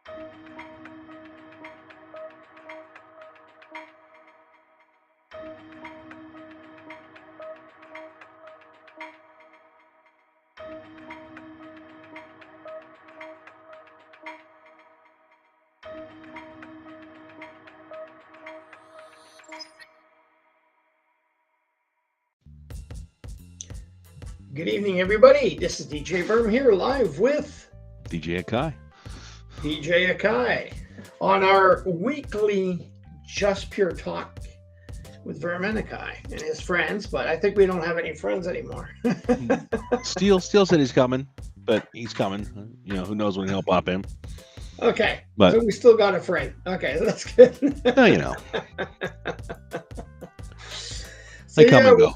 Good evening, everybody. This is DJ Verm here, live with DJ Akia. DJ Akia on our weekly Just Pure Talk with Verm Akia and his friends. But I think we don't have any friends anymore. Steele said he's coming, but he's coming. You know, who knows when he'll pop in. Okay, but so we still got a friend. Okay, that's good. No, you know, they come and go.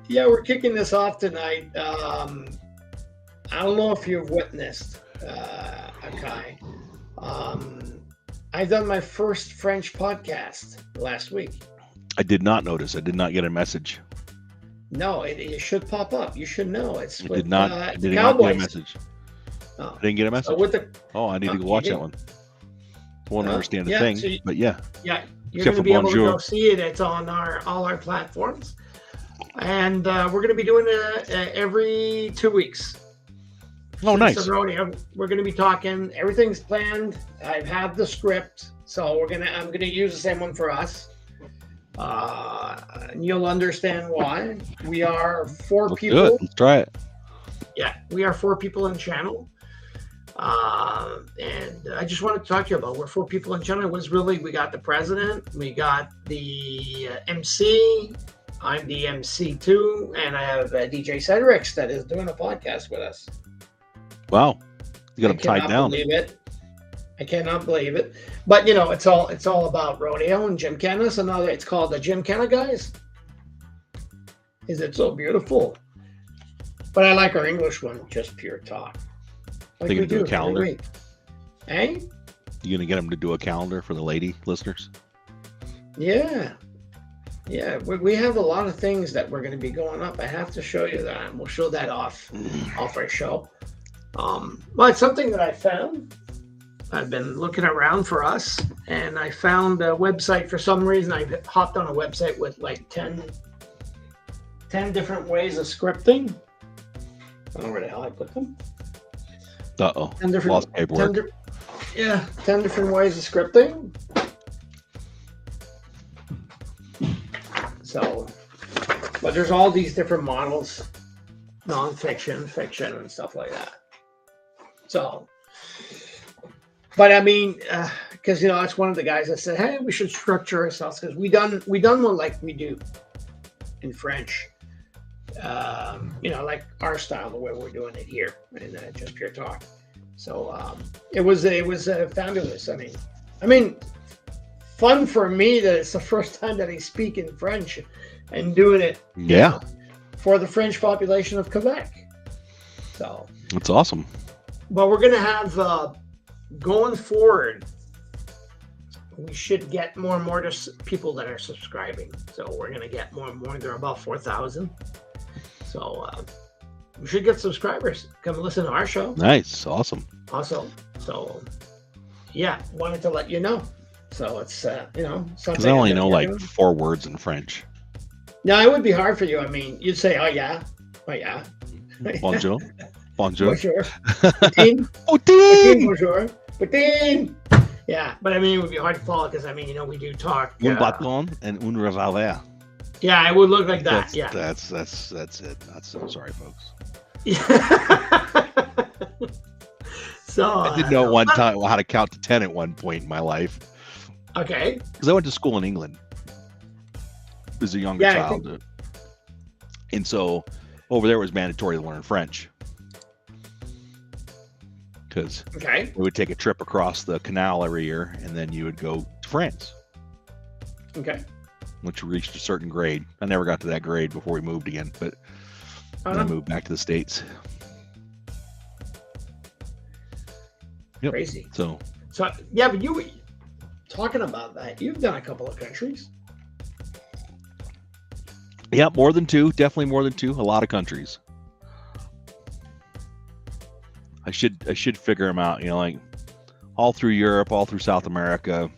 Yeah, we're kicking this off tonight. I don't know if you've witnessed, Akai. I've done my first French podcast last week. I did not notice. I did not get a message. No, it should pop up. You should know. It's I with, did not. I did not get a message. Oh. I didn't get a message. I need to go watch that one. I won't understand the thing, so but yeah. Yeah, you're going to be able to go see it. It's on all our platforms. And we're going to be doing it every 2 weeks. Oh, nice. We're going to be talking. Everything's planned. I have the script, so I'm going to use the same one for us. And you'll understand why. We are 4 people. Good. Let's try it. Yeah, we are 4 people in the channel. And I just wanted to talk to you about we're 4 people in channel. It was really, we got the president, we got the MC. I'm the MC too, and I have DJ Cedrix that is doing a podcast with us. Wow, you got him tied down. I cannot believe it. But you know, it's all about rodeo and Gymkhana. So now it's called the Gymkhana Guys. Is it so beautiful? But I like our English one, Just Pure Talk. Like we do a calendar. Eh? You gonna get them to do a calendar for the lady listeners? Yeah. Yeah, we have a lot of things that we're going to be going up. I have to show you that, and we'll show that off our show. Well, it's something that I found. I've been looking around for us, and I found a website. For some reason, I hopped on a website with like 10 different ways of scripting. I don't know where the hell I put them. Uh-oh. 10 different, lost paperwork. 10 different ways of scripting. So, but there's all these different models, nonfiction, fiction, and stuff like that. So, but I mean, because you know, it's one of the guys that said, "Hey, we should structure ourselves," because we done one like we do in French. You know, like our style, the way we're doing it here in Just Pure Talk. So it was fabulous. I mean. Fun for me that it's the first time that I speak in French and doing it for the French population of Quebec. So that's awesome. But we're going to have, going forward, we should get more and more people that are subscribing. So we're going to get more and more. There are about 4,000. So we should get subscribers. Come listen to our show. Nice. Awesome. Also, so yeah, wanted to let you know. So it's, you know, because I only know like 4 words in French. No, it would be hard for you. I mean, you'd say, oh, yeah. Bonjour. Bonjour. Bonjour. Poutine. Poutine. Bonjour. Poutine. Yeah, but I mean, it would be hard to follow because, I mean, you know, we do talk. Un bâton and un revolver. Yeah, it would look like that. That's it. I'm sorry, folks. Yeah. So I did know one time how to count to 10 at one point in my life. Okay. Because I went to school in England as a younger child. And so over there it was mandatory to learn French. Because we would take a trip across the canal every year and then you would go to France. Okay. Once you reached a certain grade. I never got to that grade before we moved again, but then I moved back to the States. Yep. Crazy. So yeah, but you talking about that, you've done a couple of countries. Yeah, more than 2, definitely more than 2. A lot of countries. I should figure them out. You know, like all through Europe, all through South America,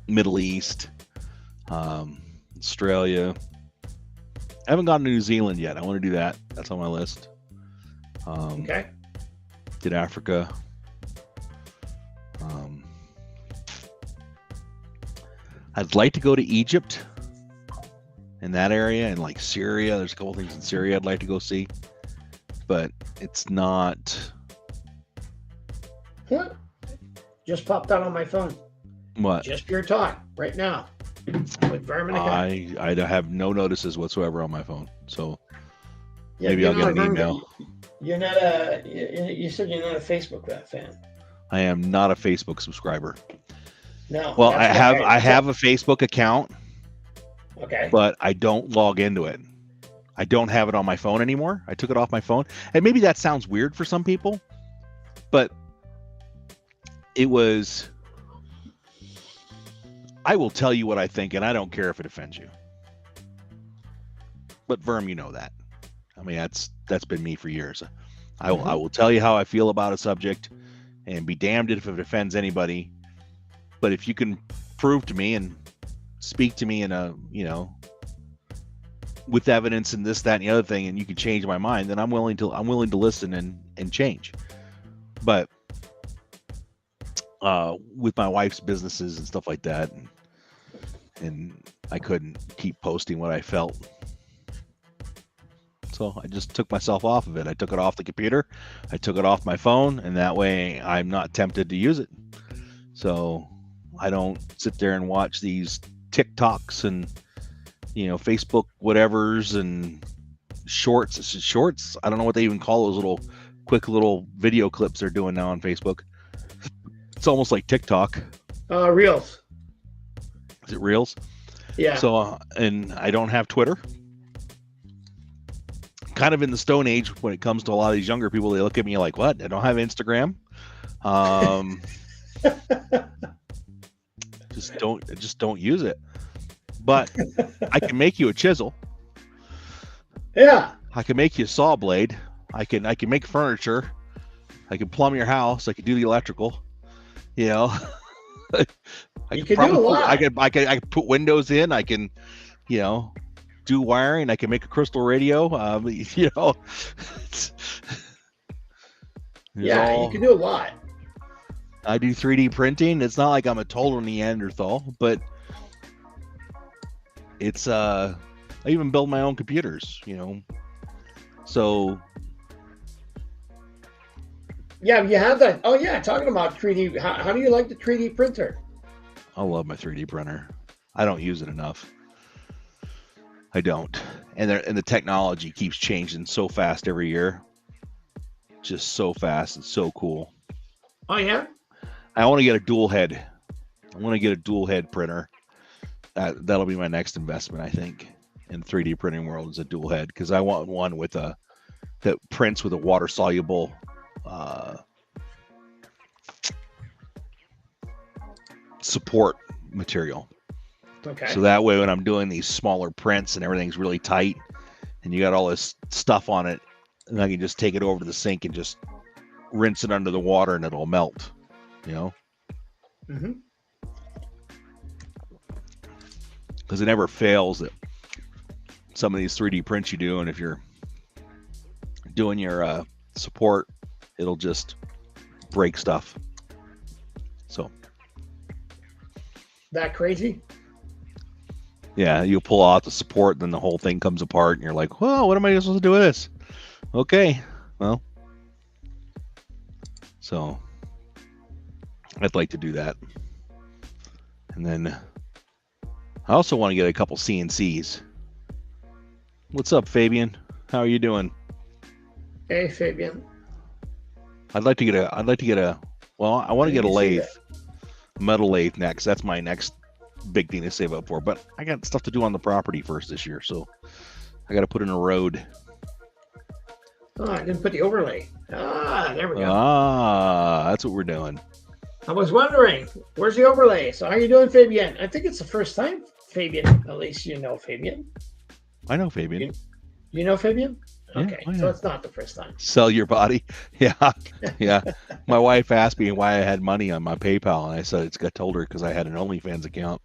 Middle East, Australia. I haven't gone to New Zealand yet. I want to do that. That's on my list. Okay. Did Africa. I'd like to go to Egypt in that area, and like Syria. There's a couple things in Syria I'd like to go see, but it's not. What? Just popped out on my phone. What? Just your talk right now with Verm Akia. I have no notices whatsoever on my phone, so Yeah, maybe I'll get an email. You're not a. You said you're not a Facebook fan. I am not a Facebook subscriber. No. Well, I have a Facebook account. Okay. But I don't log into it. I don't have it on my phone anymore. I took it off my phone. And maybe that sounds weird for some people, but it was. I will tell you what I think, and I don't care if it offends you. But Verm, you know that. I mean, that's been me for years. I will tell you how I feel about a subject, and be damned if it offends anybody. But if you can prove to me and speak to me in a, with evidence and this, that, and the other thing, and you can change my mind, then I'm willing to listen and change. But with my wife's businesses and stuff like that, and I couldn't keep posting what I felt. So I just took myself off of it. I took it off the computer. I took it off my phone, and that way I'm not tempted to use it. So I don't sit there and watch these TikToks and, Facebook whatevers and shorts. Shorts. I don't know what they even call those little quick little video clips they're doing now on Facebook. It's almost like TikTok. Reels. Is it Reels? Yeah. So, and I don't have Twitter. Kind of in the Stone Age when it comes to a lot of these younger people. They look at me like, what? I don't have Instagram. Just don't use it. But I can make you a chisel. Yeah. I can make you a saw blade. I can make furniture. I can plumb your house. I can do the electrical. You can do a lot. I can put windows in. I can, do wiring. I can make a crystal radio. You can do a lot. I do 3D printing. It's not like I'm a total Neanderthal, but it's I even build my own computers, So yeah, you have that. Oh yeah, talking about 3D. How do you like the 3D printer? I love my 3D printer. I don't use it enough. I don't. And the technology keeps changing so fast every year. Just so fast. It's so cool. Oh yeah? I want to get a dual head. I want to get a dual head printer. That'll be my next investment, I think, in 3D printing world, is a dual head, because I want one that prints with a water soluble support material. Okay. So that way when I'm doing these smaller prints and everything's really tight and you got all this stuff on it, and I can just take it over to the sink and just rinse it under the water and it'll melt, Mm-hmm. Because it never fails that some of these 3D prints you do, and if you're doing your support, it'll just break stuff. So that crazy? Yeah, you pull out the support, and then the whole thing comes apart, and you're like, "Well, what am I supposed to do with this?" Okay, well, so I'd like to do that, and then I also want to get a couple CNCs. What's up, Fabian? How are you doing? Hey, Fabian. I'd like to get a. Well, I want to get a lathe, metal lathe next. That's my next big thing to save up for. But I got stuff to do on the property first this year, so I got to put in a road. Oh, I didn't put the overlay. There we go. That's what we're doing. I was wondering, where's the overlay? So how are you doing, Fabian? I think it's the first time, Fabian. At least you know Fabian. I know Fabian. You know Fabian? Yeah, Okay, oh, so yeah. it's not the first time. Sell your body. Yeah, yeah. My wife asked me why I had money on my PayPal, and I said I told her because I had an OnlyFans account.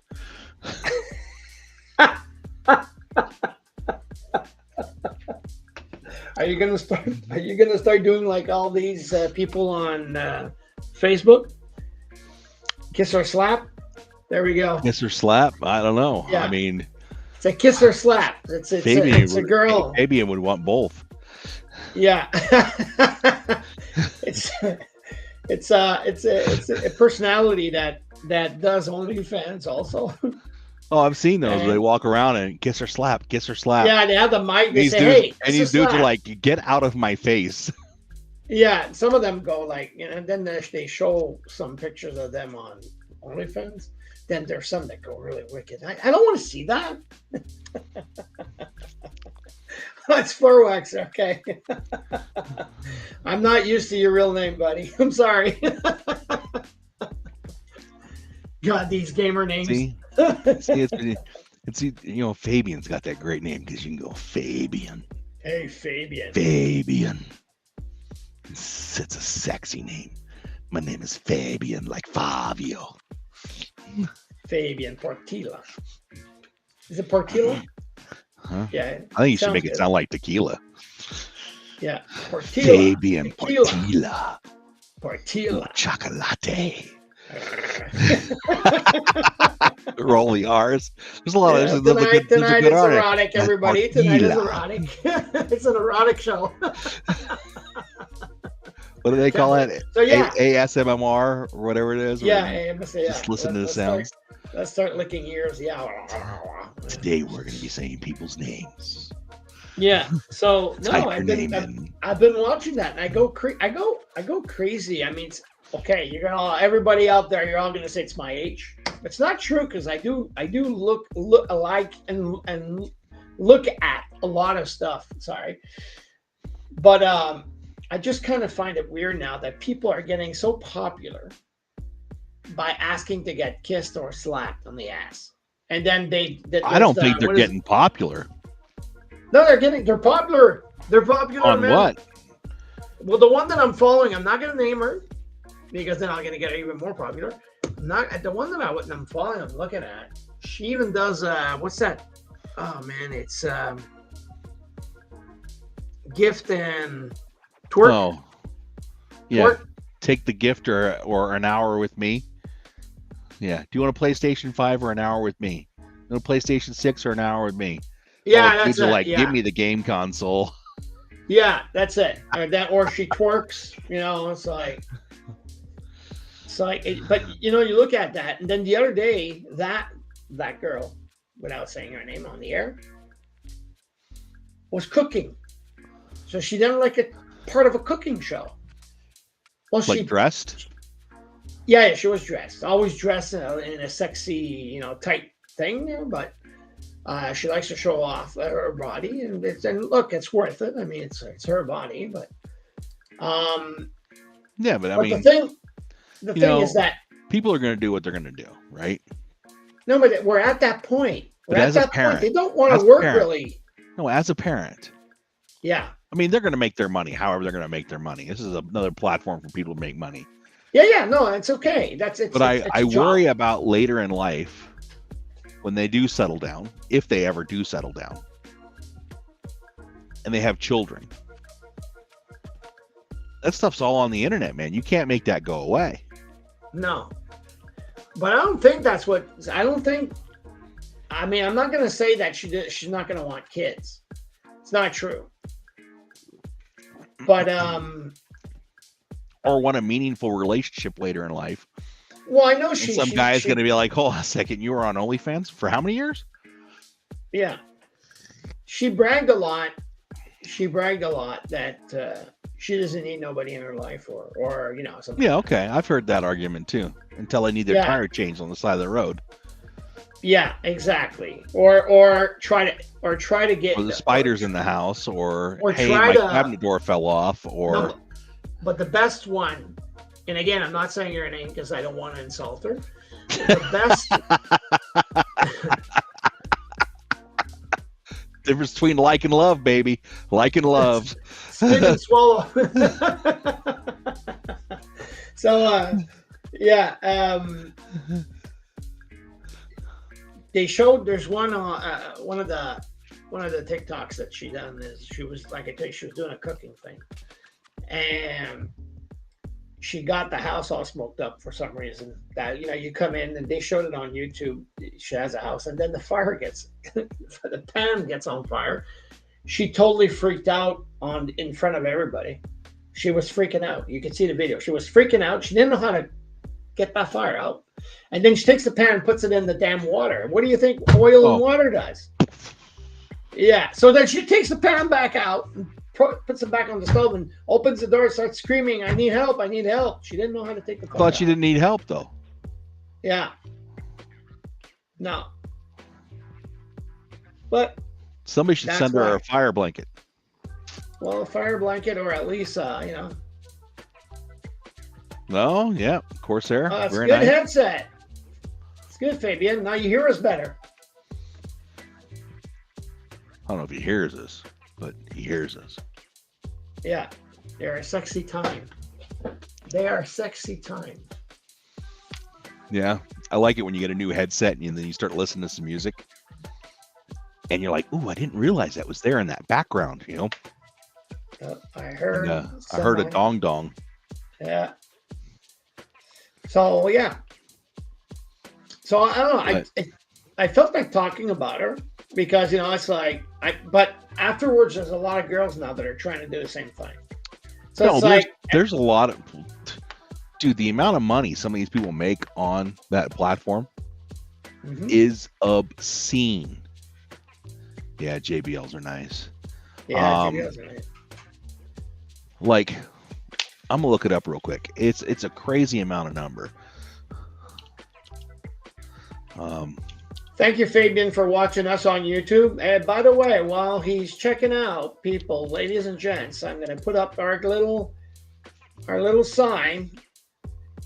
Are you gonna start? Are you gonna start doing like all these people on Facebook? Kiss or slap? There we go. Kiss or slap? I don't know. I Yeah, mean, it's a kiss or slap. It's a girl. Fabian would want both. Yeah. it's it's a personality that does OnlyFans also. Oh, I've seen those. Where they And walk around and kiss or slap, kiss or slap. yeah, they have the mic. And They these say, dudes, "Hey, and kiss or these dudes are slap." like, "Get out of my face." Yeah, some of them go like, and then they show some pictures of them on OnlyFans. Then there's some that go really wicked. I don't want to see that. That's Furwax, okay. I'm not used to your real name, buddy. I'm sorry. God, these gamer names. See, Fabian's got that great name because you can go Fabian. Hey, Fabian. Fabian. It's a sexy name. My name is Fabian, like Fabio. Fabian Portilla. Is it Portilla? Huh? Yeah. I think you should make it sound like tequila. Yeah. Portilla. Fabian Portilla. Portilla. Chocolate. Roll the R's. There's a lot of tonight is art. erotic, everybody. Tonight is erotic. It's an erotic show. What do they call it? So yeah, ASMR or whatever it is. Yeah, just listen to the sounds. Let's start licking ears. Yeah. Today we're going to be saying people's names. Yeah. So no, I've been watching that, and I go crazy. I mean, okay, you're gonna everybody out there, you're all gonna say it's my age. It's not true because I do look alike and look at a lot of stuff. Sorry, but I just kind of find it weird now that people are getting so popular by asking to get kissed or slapped on the ass, and then I don't think they're getting popular. No, they're popular. They're popular on men. What? Well, the one that I'm following, I'm not going to name her because then I'm going to get even more popular. The one that I'm following, I'm looking at. She even does what's that? Oh man, it's gift and twerk. Oh, yeah. Twerk. Take the gift or an hour with me. Yeah. Do you want a PlayStation 5 or an hour with me? You want a PlayStation 6 or an hour with me? Yeah, that's it. Like, give me the game console. Yeah, that's it. Or she twerks. It's like, but you look at that, and then the other day, that girl, without saying her name on the air, was cooking. So she done like a part of a cooking show. Well, she dressed. Yeah, she was dressed. Always dressed in a sexy, tight thing there, but. She likes to show off her body, and look, it's worth it. I mean, it's her body, but yeah, but I mean, the thing is that people are going to do what they're going to do, right? No, but we're at that point. But as a parent, they don't want to work really. No, as a parent, yeah. I mean, they're going to make their money. However, they're going to make their money. This is another platform for people to make money. Yeah, no, it's okay. But I worry about later in life. When they do settle down, if they ever do settle down, and they have children, that stuff's all on the internet, man. You can't make that go away. No, but I don't think that's what. I don't think. I mean, I'm not going to say that she's not going to want kids. It's not true. But or want a meaningful relationship later in life. Well, I know some guy's going to be like, hold on a second, you were on OnlyFans for how many years? Yeah. She bragged a lot. That she doesn't need nobody in her life or something. Yeah, okay. I've heard that argument too. Until I need their tire changed on the side of the road. Yeah, exactly. Or try to get the spiders in the house or hey, my cabinet door fell off or no, but the best one. And again, I'm not saying her name because I don't want to insult her. The best. Difference between like and love, baby. Like and love. Spit and swallow. So, yeah. They showed there's one of the TikToks that she done is she was like I tell you, she was doing a cooking thing, and she got the house all smoked up for some reason. That you come in and they showed it on YouTube. She has a house, and then the fire gets the pan gets on fire. She totally freaked out in front of everybody. She was freaking out. You can see the video. She was freaking out. She didn't know how to get that fire out. And then she takes the pan and puts it in the damn water. What do you think oil and water does? Yeah. So then she takes the pan back out and puts it back on the stove and opens the door and starts screaming, I need help. I need help. She didn't know how to take the fire Thought she didn't need help, though. Yeah. No. But somebody should send her a fire blanket. Well, a fire blanket or at least, No, yeah, Corsair. It's a Very good nice headset. It's good, Fabian. Now you hear us better. I don't know if he hears us, but he hears us. Yeah, they're a sexy time. They are sexy time. Yeah, I like it when you get a new headset and then you start listening to some music, and you're like, "Ooh, I didn't realize that was there in that background." I heard. I heard a dong dong. Yeah. So yeah. So I don't know. I felt like talking about her because it's like but afterwards there's a lot of girls now that are trying to do the same thing. So no, it's like there's a lot of dude, the amount of money some of these people make on that platform is obscene. Yeah, JBLs are nice. Yeah, JBLs are nice. Like, I'm gonna look it up real quick. It's a crazy amount of number. Thank you, Fabian, for watching us on YouTube. And by the way, while he's checking out, people, ladies and gents, I'm going to put up our little sign.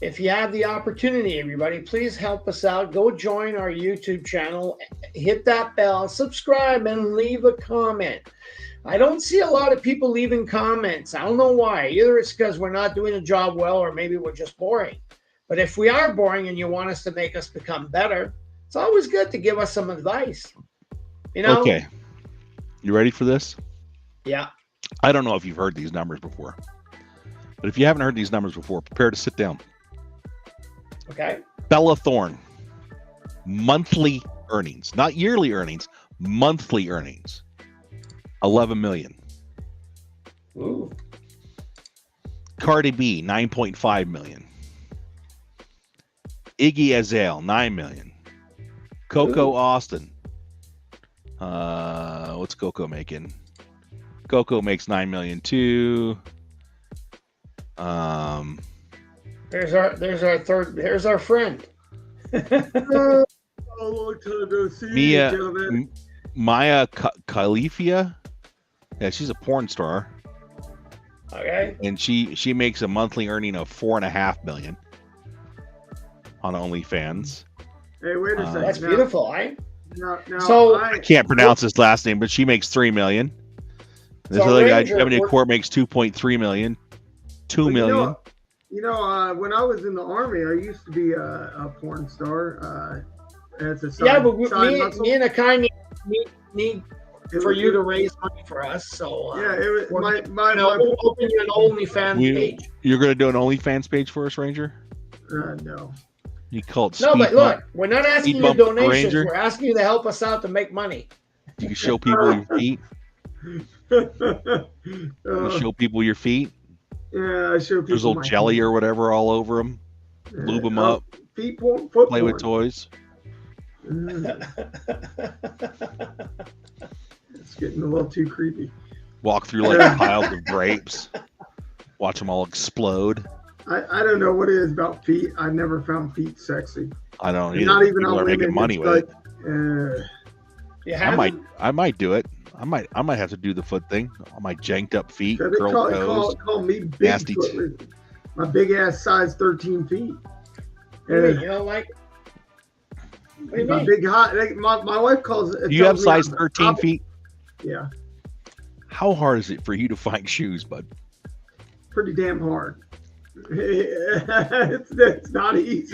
If you have the opportunity, everybody, please help us out. Go join our YouTube channel, hit that bell, subscribe, and leave a comment. I don't see a lot of people leaving comments. I don't know why. Either it's because we're not doing a job well, or maybe we're just boring. But if we are boring and you want us to make us become better, it's always good to give us some advice. Okay. You ready for this? Yeah. I don't know if you've heard these numbers before, but if you haven't heard these numbers before, prepare to sit down. Okay. Bella Thorne, monthly earnings, not yearly earnings, monthly earnings, 11 million. Ooh. Cardi B, 9.5 million. Iggy Azalea, 9 million. Coco Austin. What's Coco making? Coco makes 9 million too. There's our friend. Maya Khalifa. Yeah, she's a porn star. Okay. And she makes a monthly earning of 4.5 million on OnlyFans. Hey, wait a second. That's beautiful, I can't pronounce his last name, but she makes 3 million. This other guy, Ebony Court, makes 2.3 million. 2 million. When I was in the Army, I used to be a porn star. As a side, but me and Akai need for you to raise money for us. So it was we'll open you an OnlyFans page. You're going to do an OnlyFans page for us, Ranger? No. You call it no, but look, we're not asking you donations. Ranger. We're asking you to help us out to make money. You can show people your feet. You show people your feet. Yeah, I show people. There's little jelly feet or whatever all over them. Lube them up. Feet play with toys. It's getting a little too creepy. Walk through like piles of grapes. Watch them all explode. I don't know what it is about feet. I've never found feet sexy. I don't either. Not even people on are making money with it. I might do it. I might have to do the foot thing. All my janked up feet, curled toes. Call me big foot. My big ass size 13 feet. What do you my mean? big hot. My wife calls it. Do you have size 13 feet? Yeah, How hard is it for you to find shoes, bud? pretty damn hard. It's not easy.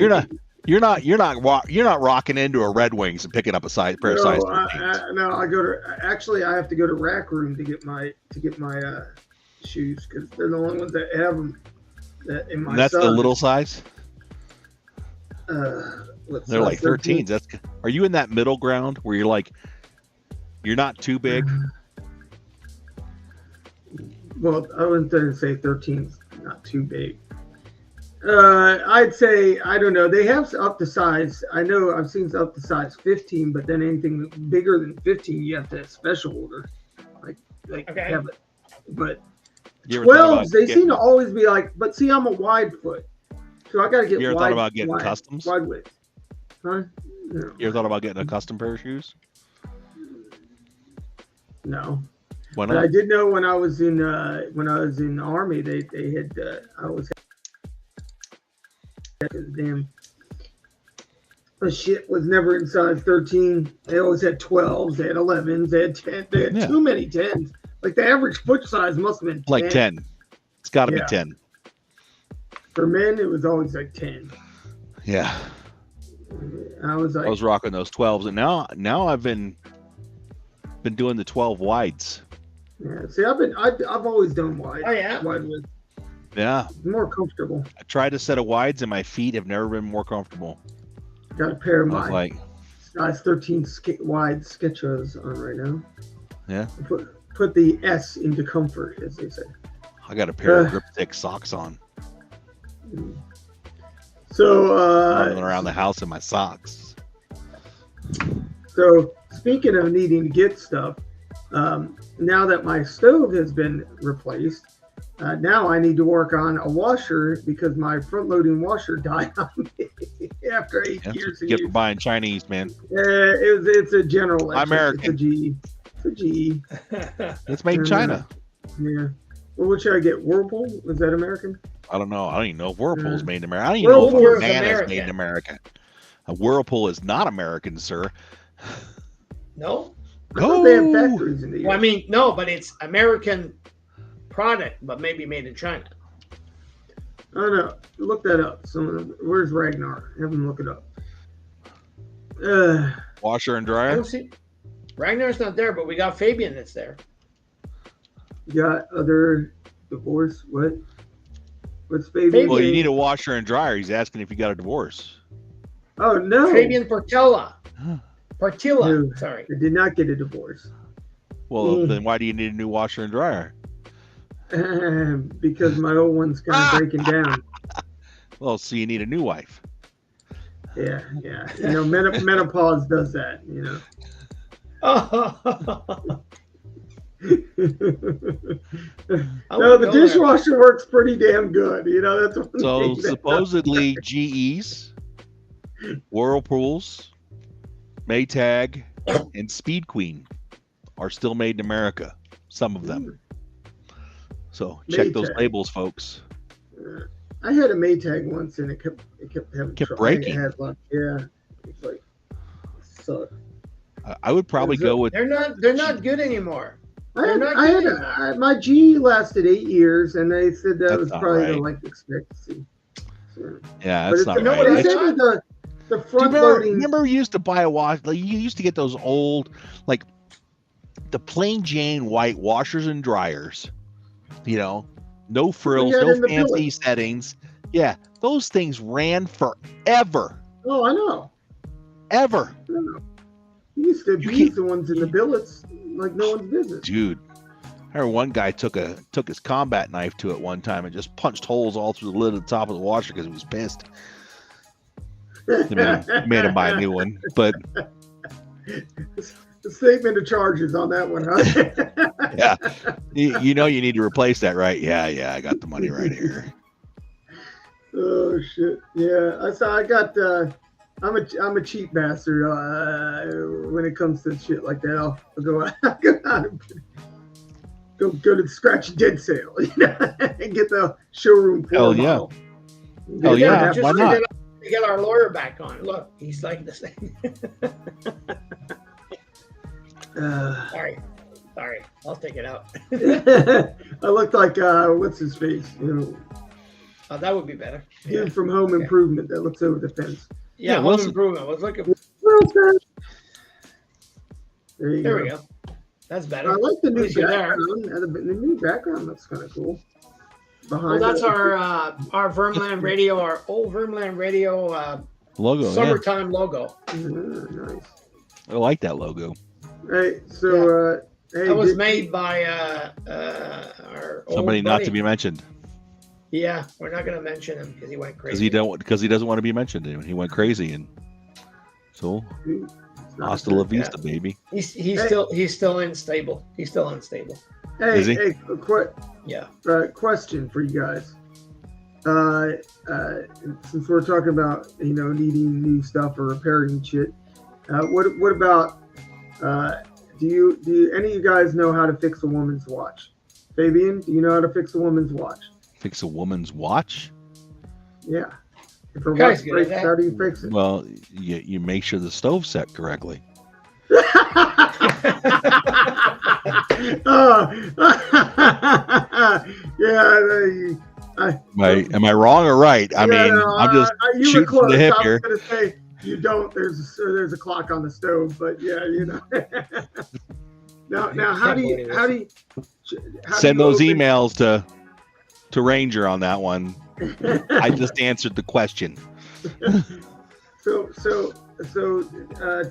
You're not rocking into a Red Wings and picking up a pair of size No, 13s. no. I go to actually. I have to go to Rack Room to get my shoes because they're the only ones that have them. In my And that's the size. little size. What They're like size, 13? 13s. Are you in that middle ground where you're not too big? Well, I wouldn't say 13 is not too big. I'd say, I don't know. They have up to size. I know I've seen up to size 15, but then anything bigger than 15, you have to special order. Like Okay. have it. But You ever thought about 12s, they getting- seem to always be like, but see, I'm a wide foot. So I got to get You ever wide. thought about getting customs? Wide width. Huh? No. You ever thought about getting a custom pair of shoes? No. Why But I not? did know when I was in the Army, they had I always had damn the shit was never in size 13. They always had 12s, they had 11s, they had 10. They had too many 10s. Like the average foot size must have been 10. Like 10. It's got to Yeah. be 10. For men, it was always like 10. Yeah. I was like, I was rocking those 12s, and now I've been doing the 12 wides. yeah. See, I've always done wide. Oh, yeah? Wide width, Yeah. more comfortable. I tried a set of wides, and my feet have never been more comfortable. Got a pair of I was my like, size 13 wide Skechers on right now. yeah. Put the S into comfort, as they say. I got a pair of grip thick socks on, So, running around the house in my socks. so speaking of needing to get stuff, now that my stove has been replaced, now I need to work on a washer because my front-loading washer died on me after 8 That's years what you of get use. for buying Chinese, man. It's a General Electric. American. It's a GE. It's a GE. It's made in China. Yeah. Well, what should I get? Whirlpool? Is that American? I don't know. I don't even know if Whirlpool's made in America. I don't even know Whirlpool if is a man is American. made in America. A Whirlpool is not American, sir. No? I thought they have Go! factories in the Well, I US. mean, no, but it's American product, but maybe made in China. I don't know. Look that up. Where's Ragnar? Have him look it up. Washer and I dryer. don't see. Ragnar's not there, but we got Fabian that's there. You got other divorce? What? What's baby? Fabian. Well, you need a washer and dryer. He's asking if you got a divorce. Oh no! Fabian Portella. Huh. Portilla. No. Sorry. I did not get a divorce Well, then why do you need a new washer and dryer? because my old one's kind of breaking down. Well, so you need a new wife. Yeah. You know, menopause does that. You know. No, the dishwasher works pretty damn good. You know, that's one So thing that- supposedly GEs, Whirlpools, Maytag, and Speed Queen are still made in America. Some of them. So check those Maytag. labels, folks. I had a Maytag once, and it kept having Kept trouble. breaking. I had one. Yeah, it's like sucked. I would probably go with They're not good anymore. They're not I good had my G lasted 8 years, and they said that That's was not probably the right. life expectancy. So, yeah, but that's it's, not you know right. what they I said thought? that the Do you front remember, loading. remember you used to buy a wash, like you used to get those old, like the plain Jane white washers and dryers, you know, no frills, had no in the fancy billet. settings. Yeah, those things ran forever, Oh, I know. ever. I know. You used to You abuse can't- the ones in the billets like no one's business. Dude, I remember one guy took his combat knife to it one time and just punched holes all through the lid at the top of the washer because he was pissed. They made him buy a new one, but The statement of charges on that one, huh? yeah, you know you need to replace that, right? Yeah, I got the money right here. Oh shit! Yeah, I got. I'm a cheap bastard when it comes to shit like that. I'll go out and go to the scratch and dead sale, you know, and get the showroom floor Hell yeah. model. Hell yeah, just why to not? get our lawyer back on. Look, he's like the same. Sorry. Sorry, I'll take it out. I looked like what's his face? You know, Oh, that would be better. dude from Home Improvement that looks over the fence. Yeah, Home Wilson. Improvement. I was looking. Wilson. There we go. That's better. I like the At new least you're there. background. The new background looks kind of cool. Well, Behind that's it. our Vermland Radio, our old Vermland Radio Logo. summertime logo. Nice. I like that logo. Hey, so hey, That was made by our old Somebody not buddy. to be mentioned Yeah, we're not going to mention him because he went because crazy. he doesn't want to be mentioned. He went crazy, and so hasta la vista, baby. He's still unstable. He's still unstable. Hey, Is he? hey, Yeah. question for you guys. Since we're talking about needing new stuff or repairing shit, what about do any of you guys know how to fix a woman's watch? Fabian, do you know how to fix a woman's watch? Fix a woman's watch? Yeah. If her Guys, watch good breaks, at that. how do you fix it? Well, you make sure the stove's set correctly. Am I wrong or right? I mean, I'm just you shooting were close. from the hip I was here. gonna say you don't. There's a clock on the stove, but yeah, now how do you Send those emails to Ranger on that one. I just answered the question. So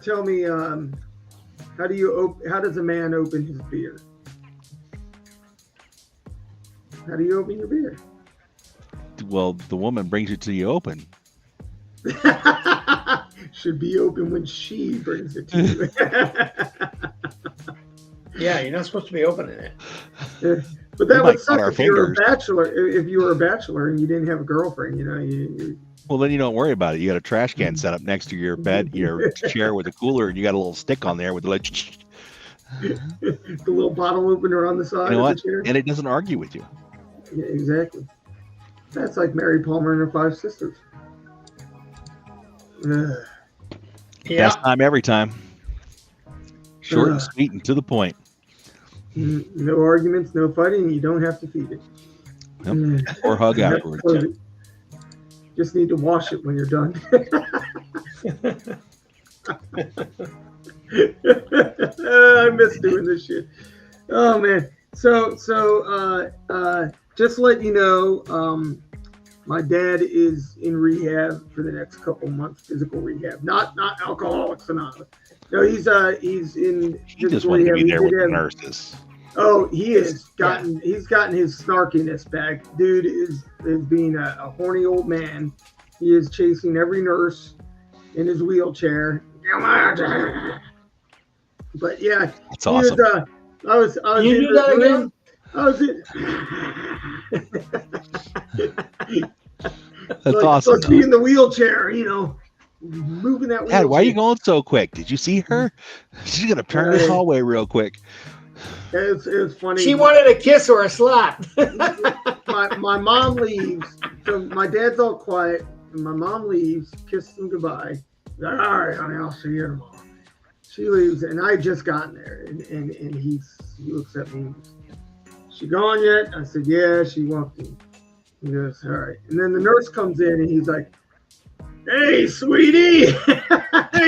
tell me, how does a man open his beer? How do you open your beer? Well, the woman brings it to you open. Should be open when she brings it to you. Yeah, you're not supposed to be opening it. But that would suck our if you were a fingers. bachelor. If you were a bachelor and you didn't have a girlfriend, you Well, then you don't worry about it. You got a trash can set up next to your bed, your chair with a cooler, and you got a little stick on there with the like. the little bottle opener on the side You know of what? the chair. And it doesn't argue with you. Yeah, exactly. That's like Mary Palmer and her 5 sisters. Ugh. Yeah. Best time every time. Short and Ugh. sweet and to the point. No arguments, no fighting. You don't have to feed it. Yep. Or hug You have to afterwards. close it. Just need to wash it when you're done. I miss doing this shit. Oh man. So just to let you know, my dad is in rehab for the next couple months, physical rehab, not Alcoholics Anonymous. No, he's in He just physical wanted to rehab. be there He with did the have- nurses. Oh, he's gotten his snarkiness back. Dude is being a horny old man. He is chasing every nurse in his wheelchair. But yeah, That's awesome. I was You in do that the- again? I was in, That's awesome. Let's be in the wheelchair, moving that wheelchair. Dad, why are you going so quick? Did you see her? She's gonna turn this hallway real quick. It was funny. She wanted a kiss or a slap. my mom leaves, so my dad's all quiet, and my mom leaves, kisses him goodbye. All right, honey, I'll see you tomorrow. She leaves, and I had just gotten there, and he looks at me and goes, "She gone yet?" I said, "Yeah, she walked in." He goes, "All right." And then the nurse comes in, and he's like, "Hey, sweetie." He's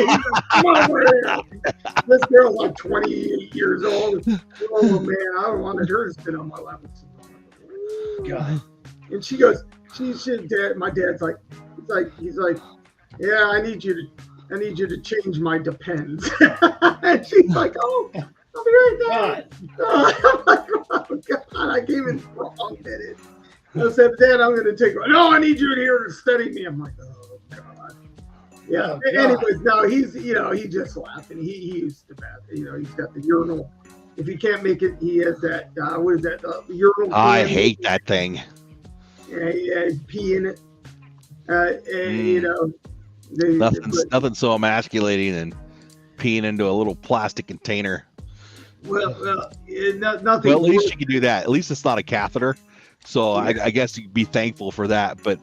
like, "Come over here." This girl's like 28 years old. Oh man, I wanted her to sit on my lap. God. And she goes, Dad. My dad's like, he's like, "Yeah, I need you to change my Depends." And she's like, "Oh, I'll be right there." God. I'm like, "Oh God, I came in wrong minute." I said, "Dad, I'm going to take one." "No, I need you here to study me." I'm like, "Oh God." Yeah. Oh, God. Anyways, no, he's he just laughing. He used to bath. He's got the urinal. If he can't make it, he has that. What is that? Urinal. I can. hate that thing. Yeah, pee in it. Nothing so emasculating than peeing into a little plastic container. Nothing. Well, at least you can do that. At least it's not a catheter. So I guess you'd be thankful for that. But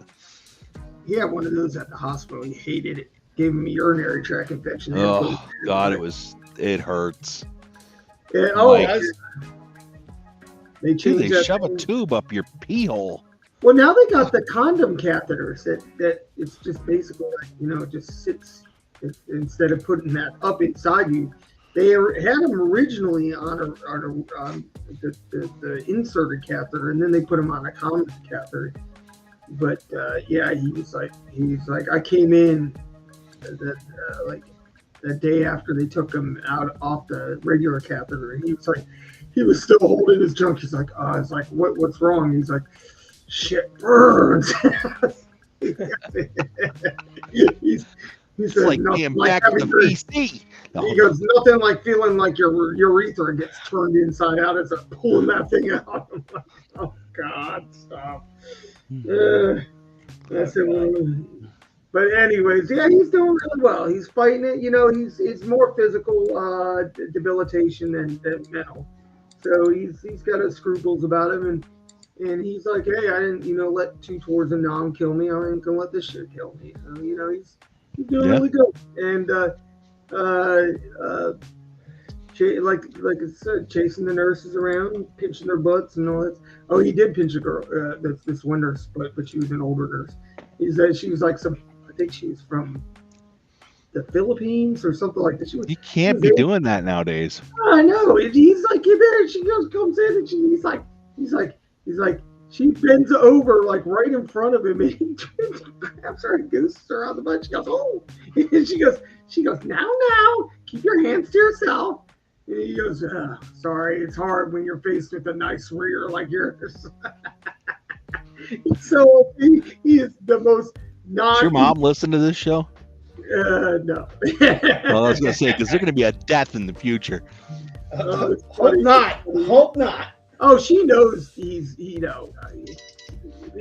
He had one of those at the hospital. He hated it. Gave him a urinary tract infection. oh God, it hurts. Yeah, Like, Does? they dude, changed they that shove a thing. tube up your pee hole. Well, now they got the condom catheters that it's just basically like, it just sits instead of putting that up inside you. They had them originally on the inserted catheter, and then they put them on a condom catheter. But yeah, he's like, I came in like the day after they took him out off the regular catheter, and he was still holding his junk. He's like, it's like, what's wrong? He's like, shit burns. He It's says, like nothing being like back at the having PC. No. He goes, nothing like feeling like your urethra gets turned inside out as I'm pulling that thing out. I'm like, oh God, stop. That's it. But anyways, yeah, he's doing really well. He's fighting it. It's more physical debilitation than mental. So he's got his scruples about him, and he's like, hey, I didn't let two tours of Nam kill me. I ain't gonna let this shit kill me. So he's doing really good. And like I said, chasing the nurses around, pinching their butts and all that. Oh, he did pinch a girl. This one nurse, but she was an older nurse. He said she was like I think she was from the Philippines or something like that. You can't be doing that nowadays. I know. He's like, you there? She comes in, and he's like, she bends over like right in front of him, and he grabs her and gooses her on the butt. She goes, oh, and she goes, now, keep your hands to yourself. And he goes, sorry, it's hard when you're faced with a nice rear like yours. So he is the most non. Does your mom listen to this show? No. Well, I was going to say, because there's going to be a death in the future. Hope not. Oh, she knows he's, when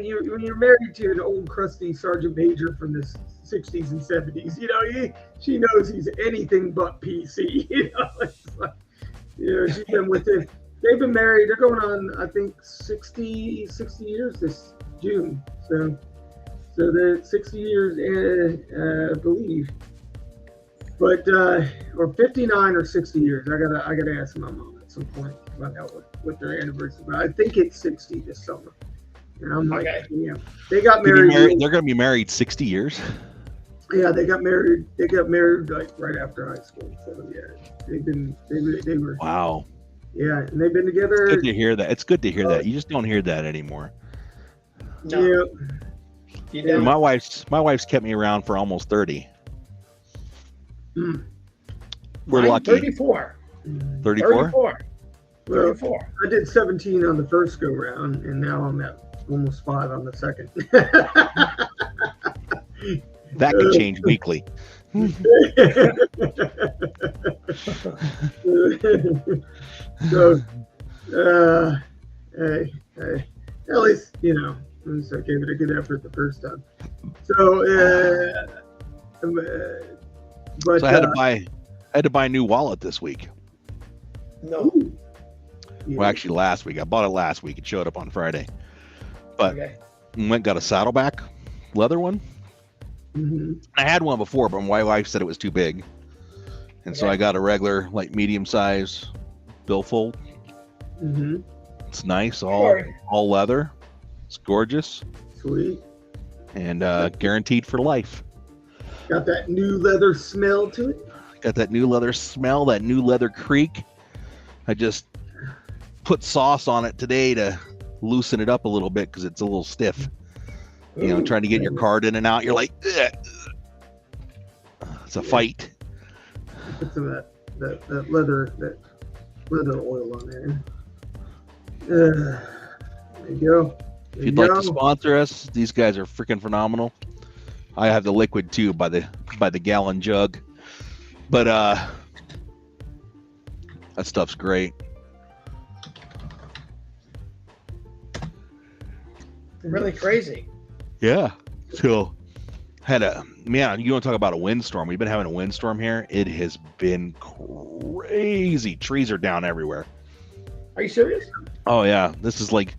you're married to an old crusty sergeant major from the 60s and 70s, she knows he's anything but PC. It's like, she's been with him. They've been married. They're going on, I think, 60 years this June. So they're 60 years, I believe. But or 59 or 60 years. I gotta ask my mom at some point about what their anniversary. But I think it's 60 this summer. And I'm like, they got married. They're going to be married 60 years. Yeah, they got married. They got married like right after high school. So yeah, they were. Wow. Yeah, and they've been together. It's good to hear that. It's good to hear that. You just don't hear that anymore. No. Yeah. My wife's kept me around for almost 30. We're lucky. 34. 34? 34. I did 17 on the first go round, and now I'm at almost 5 on the second. That could change weekly. So, hey, at least I gave it a good effort the first time. So, but So I had to buy a new wallet this week. No. Well, actually, last week. I bought it last week. It showed up on Friday. But went got a saddleback leather one. Mm-hmm. I had one before, but my wife said it was too big, and so I got a regular, like medium size billfold. Mm-hmm. It's nice, all leather. It's gorgeous. Sweet. And guaranteed for life. Got that new leather smell to it. Got that new leather smell, that new leather creak. I just put sauce on it today to loosen it up a little bit because it's a little stiff. Trying to get your card in and out. You're like, ugh. It's a fight. Put some of that leather oil on there. There you go. If you'd like to sponsor us, these guys are freaking phenomenal. I have the liquid too by the gallon jug, but that stuff's great. Really crazy. Yeah. So you want to talk about a windstorm? We've been having a windstorm here. It has been crazy. Trees are down everywhere. Are you serious? Oh yeah. This is like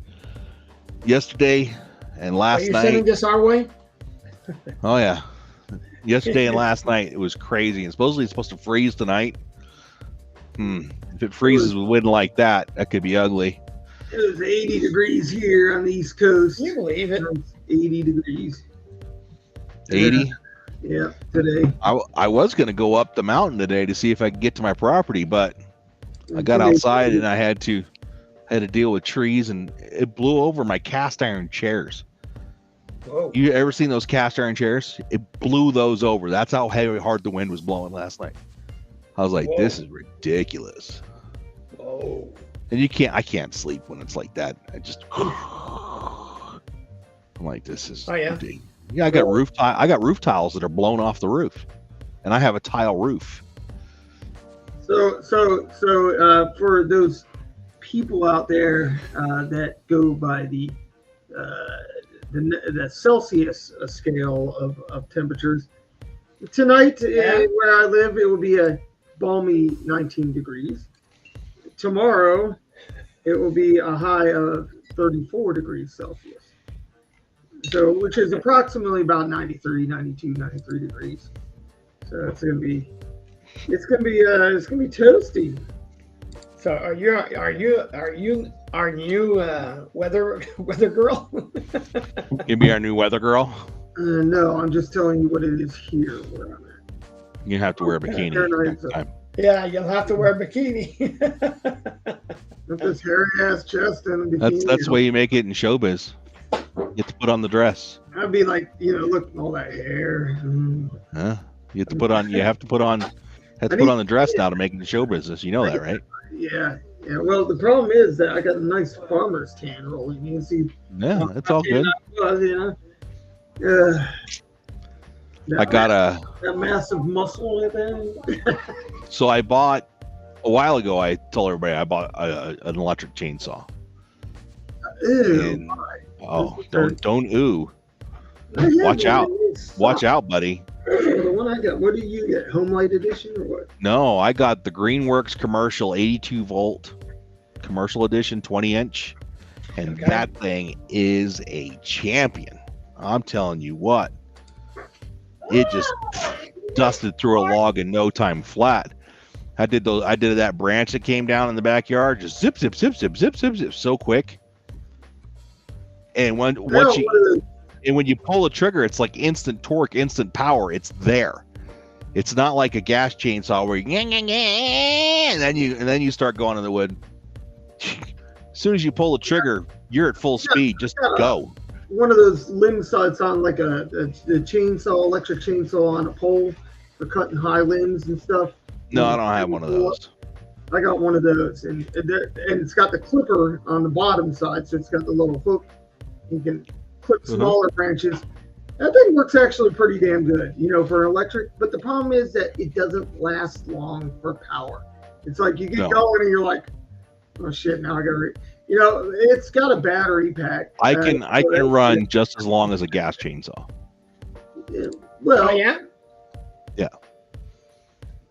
yesterday and last night. Are you sending this our way? Oh yeah. Yesterday and last night it was crazy. And supposedly it's supposed to freeze tonight. If it freezes with wind like that, that could be ugly. It was 80 degrees here on the East Coast. Can you believe it? 80 degrees. 80. Yeah, today. I was going to go up the mountain today to see if I could get to my property, but I got outside and I had to deal with trees, and it blew over my cast iron chairs. Whoa. You ever seen those cast iron chairs? It blew those over. That's how hard the wind was blowing last night. I was like, Whoa. this is ridiculous. Whoa. And I can't sleep when it's like that. I'm like, this is ridiculous. Yeah, I got roof tiles that are blown off the roof, and I have a tile roof. So for those people out there that go by the Celsius scale of temperatures, tonight where I live, it will be a balmy 19 degrees. Tomorrow, it will be a high of 34 degrees Celsius. So, which is approximately about 93 degrees. So it's gonna be toasty. So are you weather girl? You be our new weather girl. No, I'm just telling you what it is here where I'm at. You have to wear a bikini next time. Yeah, you'll have to wear a bikini. With this hairy ass chest and a bikini. That's the way you make it in showbiz. You have to put on the dress. I'd be like, look, all that hair. Huh? You have to put on the dress now to make it in show business. You know that, right? Yeah. Well, the problem is that I got a nice farmer's tan rolling. You can see. Yeah, it's all good. I got that massive muscle right there. So I bought a while ago. I told everybody I bought an electric chainsaw. Ew. Don't ooh. Watch out. Watch out, buddy. The one I got, what do you get? Home Light Edition or what? No, I got the Greenworks commercial 82 volt commercial edition 20-inch. And that thing is a champion. I'm telling you what. It just dusted through a log in no time flat. I did that branch that came down in the backyard, just zip, zip, zip, zip, zip, zip, zip, so quick. And when you pull the trigger, it's like instant torque, instant power. It's there. It's not like a gas chainsaw where you and then you start going in the wood. As soon as you pull the trigger, you're at full speed. Just go. One of those limb sights on like a chainsaw, electric chainsaw on a pole for cutting high limbs and stuff. No, I don't have one of those. I got one of those, and it's got the clipper on the bottom side, so it's got the little hook. You can clip smaller branches. That thing works actually pretty damn good, for an electric. But the problem is that it doesn't last long for power. It's like you get going and you're like, oh shit, now I gotta it's got a battery pack. I can run just as long as a gas chainsaw. Yeah. Well, yeah.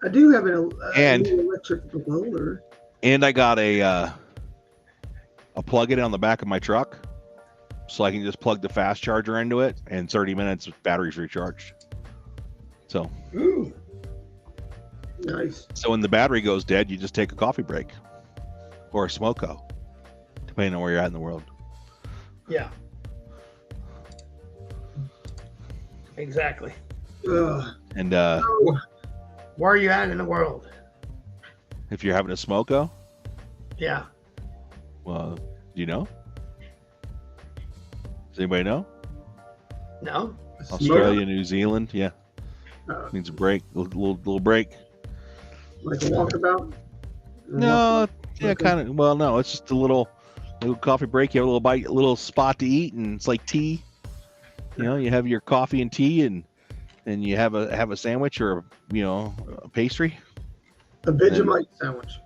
I do have an electric blower. And I got a plug-in on the back of my truck, so I can just plug the fast charger into it, and 30 minutes battery's recharged. So. Ooh. Nice. So when the battery goes dead, you just take a coffee break or a smoko, depending on where you're at in the world. Yeah. Exactly. And where are you at in the world? if you're having a smoko, yeah. Well, do you know? Does anybody know? No. Australia, New Zealand, yeah. Means a break, little break. Like a walkabout? No, yeah, kind of. Well, no, it's just a little coffee break. You have a little bite, a little spot to eat, and it's like tea. You know, you have your coffee and tea, and you have a sandwich or a pastry. A Vegemite sandwich.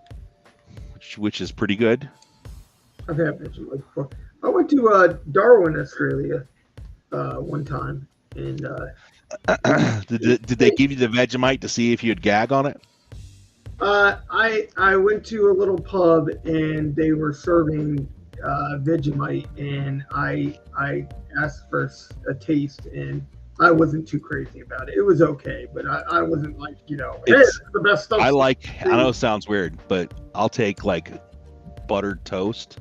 Which is pretty good. I've had Vegemite before. I went to Darwin, Australia, one time, and did they give you the Vegemite to see if you'd gag on it? I went to a little pub and they were serving Vegemite, and I asked for a taste, and I wasn't too crazy about it. It was okay, but I wasn't like, hey, It's- it's the best stuff. I know it sounds weird, but I'll take like buttered toast.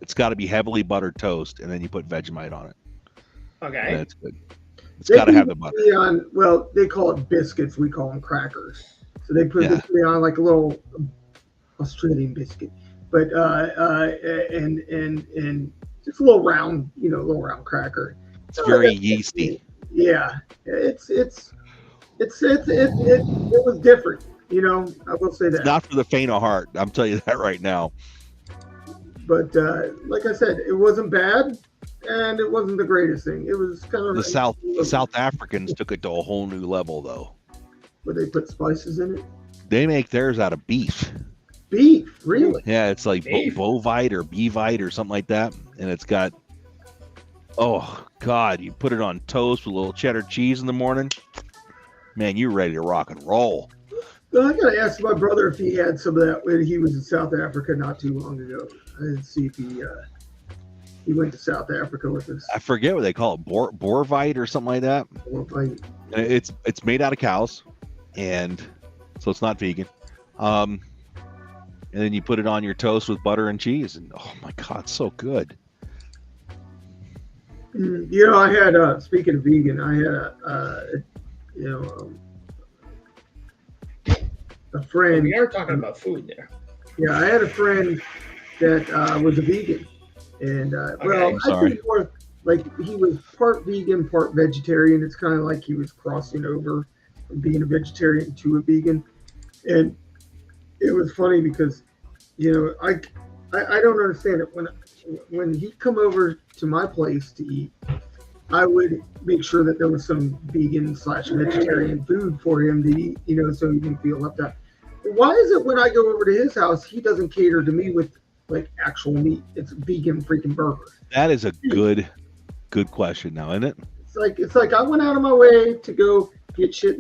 It's got to be heavily buttered toast, and then you put Vegemite on it. And Okay. it's good. It's got to have the butter. Well, they call it biscuits. We call them crackers. So they put Yeah. it on like a little Australian biscuit, but and just a little round, little round cracker. It's very yeasty. Yeah, it was different. I will say that. It's not for the faint of heart. I'm telling you that right now. But like I said, it wasn't bad, and it wasn't the greatest thing. It was kind of The South Africans took it to a whole new level, though. Where they put spices in it. They make theirs out of beef. Beef, really? Yeah, it's like Beef? bovite or beevite or something like that, and it's got. Oh God! You put it on toast with a little cheddar cheese in the morning. Man, you're ready to rock and roll. Well, I gotta ask my brother if he had some of that when he was in South Africa not too long ago. I didn't see if he went to South Africa with us. I forget what they call it, borvite or something like that. And it's made out of cows, and so it's not vegan. And then you put it on your toast with butter and cheese, and oh my God, it's so good. I had speaking of vegan, I had a friend. We are talking about food there. Yeah, I had a friend that was a vegan, and I'm sorry. I think more like he was part vegan, part vegetarian. It's kind of like he was crossing over from being a vegetarian to a vegan, and it was funny because I don't understand it when he'd come over to my place to eat. I would make sure that there was some vegan/vegetarian food for him to eat, so he didn't feel left out. Why is it when I go over to his house, he doesn't cater to me with like actual meat? It's vegan freaking burger. That is a good question now, isn't it? It's like I went out of my way to go get shit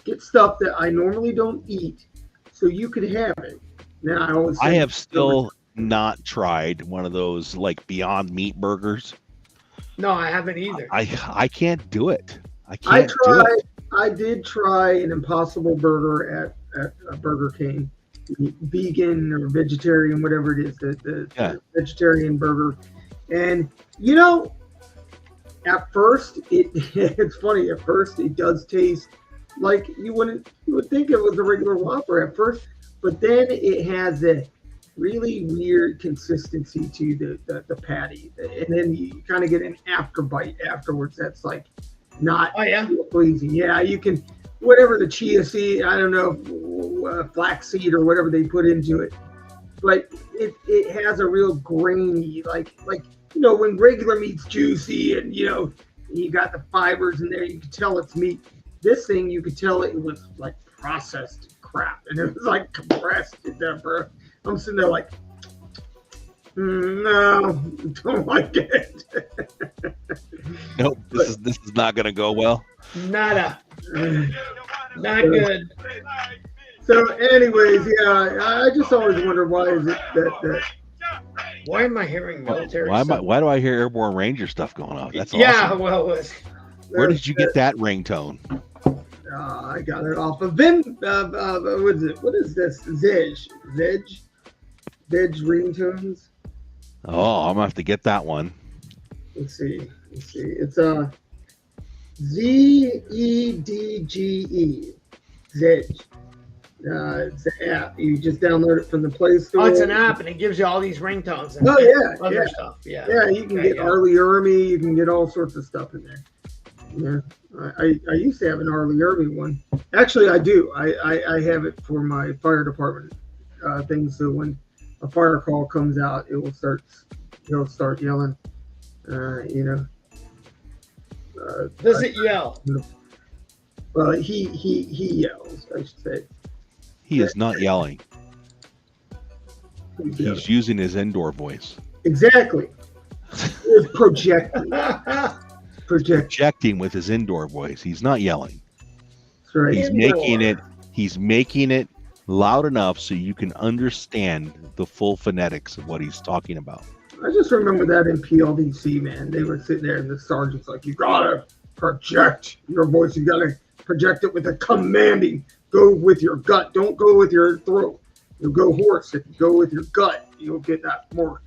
get stuff that I normally don't eat, so you could have it. Now I have still not tried one of those like Beyond Meat burgers. No, I haven't either. I can't do it. I did try an Impossible Burger at Burger King, vegan or vegetarian, whatever it is, the vegetarian burger. And at first it's funny. At first it does taste like you would think it was a regular Whopper at first, but then it has a really weird consistency to the patty, and then you kind of get an after bite afterwards that's like not pleasing. Yeah, you can whatever the chia seed, I don't know, flaxseed or whatever they put into it, but it has a real grainy like when regular meat's juicy and you got the fibers in there, you can tell it's meat. This thing you could tell it was like processed crap, and it was like compressed in there, bro. I'm sitting there like, no, don't like it. Nope, this is not gonna go well. Nada. Not good. So, anyways, yeah, I just always wonder why is it that. Why am I hearing military? Why do I hear Airborne Ranger stuff going on? That's yeah, awesome. well, Where did you get that ringtone? I got it off of Vim. What is this? Zedge ringtones. Oh, I'm gonna have to get that one. Let's see. It's ZEDGE. Zedge. It's an app. You just download it from the Play Store. Oh, it's an app, and it gives you all these ringtones and other stuff. Yeah. Yeah, you can get Arlie Ermy. You can get all sorts of stuff in there. Yeah, I used to have an Arlie Ermy one. Actually, I do. I have it for my fire department things. So when a fire call comes out, he'll start yelling. Does it yell? Well, he yells, I should say. He is not yelling. He's using his indoor voice. Exactly. He's projecting. Projecting with his indoor voice. He's not yelling. That's right. He's making it loud enough so you can understand the full phonetics of what he's talking about. I just remember that in PLDC, man. They were sitting there and the sergeant's like, you gotta project your voice. You gotta project it with a commanding. Go with your gut. Don't go with your throat. You go hoarse. If you go with your gut, you'll get that more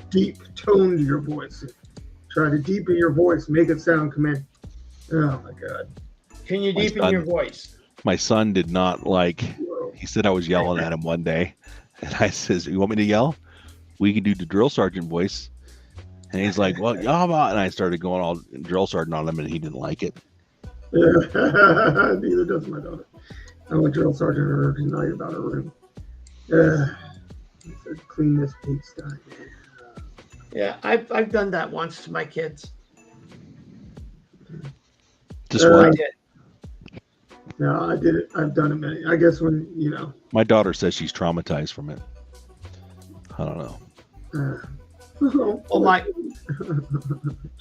deep tone to your voice. Try to deepen your voice, make it sound commanding. Oh my God. Can you deepen your voice? My son did not like, he said I was yelling at him one day. And I says, you want me to yell? We can do the drill sergeant voice. And he's like, well, yeah, and I started going all drill sergeant on him, and he didn't like it. Yeah, neither does my daughter. I'm a drill sergeant her tonight about her room. He said, clean this pigsty. Yeah, I've done that once to my kids. Just one. I did. No, I did it. I've done it many. I guess when, you know. My daughter says she's traumatized from it. I don't know. Oh my.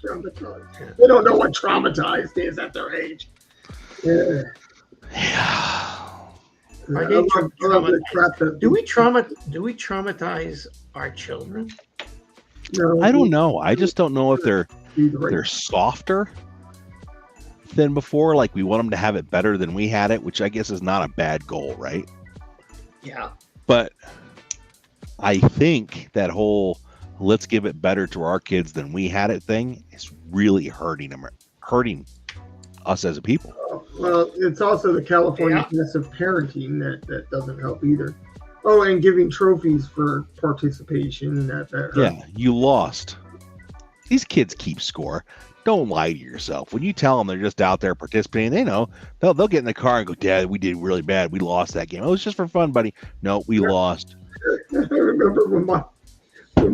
Traumatized. They don't know what traumatized is at their age. Yeah. Are they traumatized? Do we traumatize our children? No, I don't know. I just don't know if they're softer than before. Like we want them to have it better than we had it, which I guess is not a bad goal, right? Yeah. But I think that whole let's give it better to our kids than we had it thing is really hurting us as a people. Well, it's also the California-ness of parenting that doesn't help either. Oh, and giving trophies for participation. Yeah, you lost. These kids keep score. Don't lie to yourself. When you tell them they're just out there participating, they know. They'll get in the car and go, Dad, we did really bad. We lost that game. Oh, it's just for fun, buddy. No, we lost. I remember when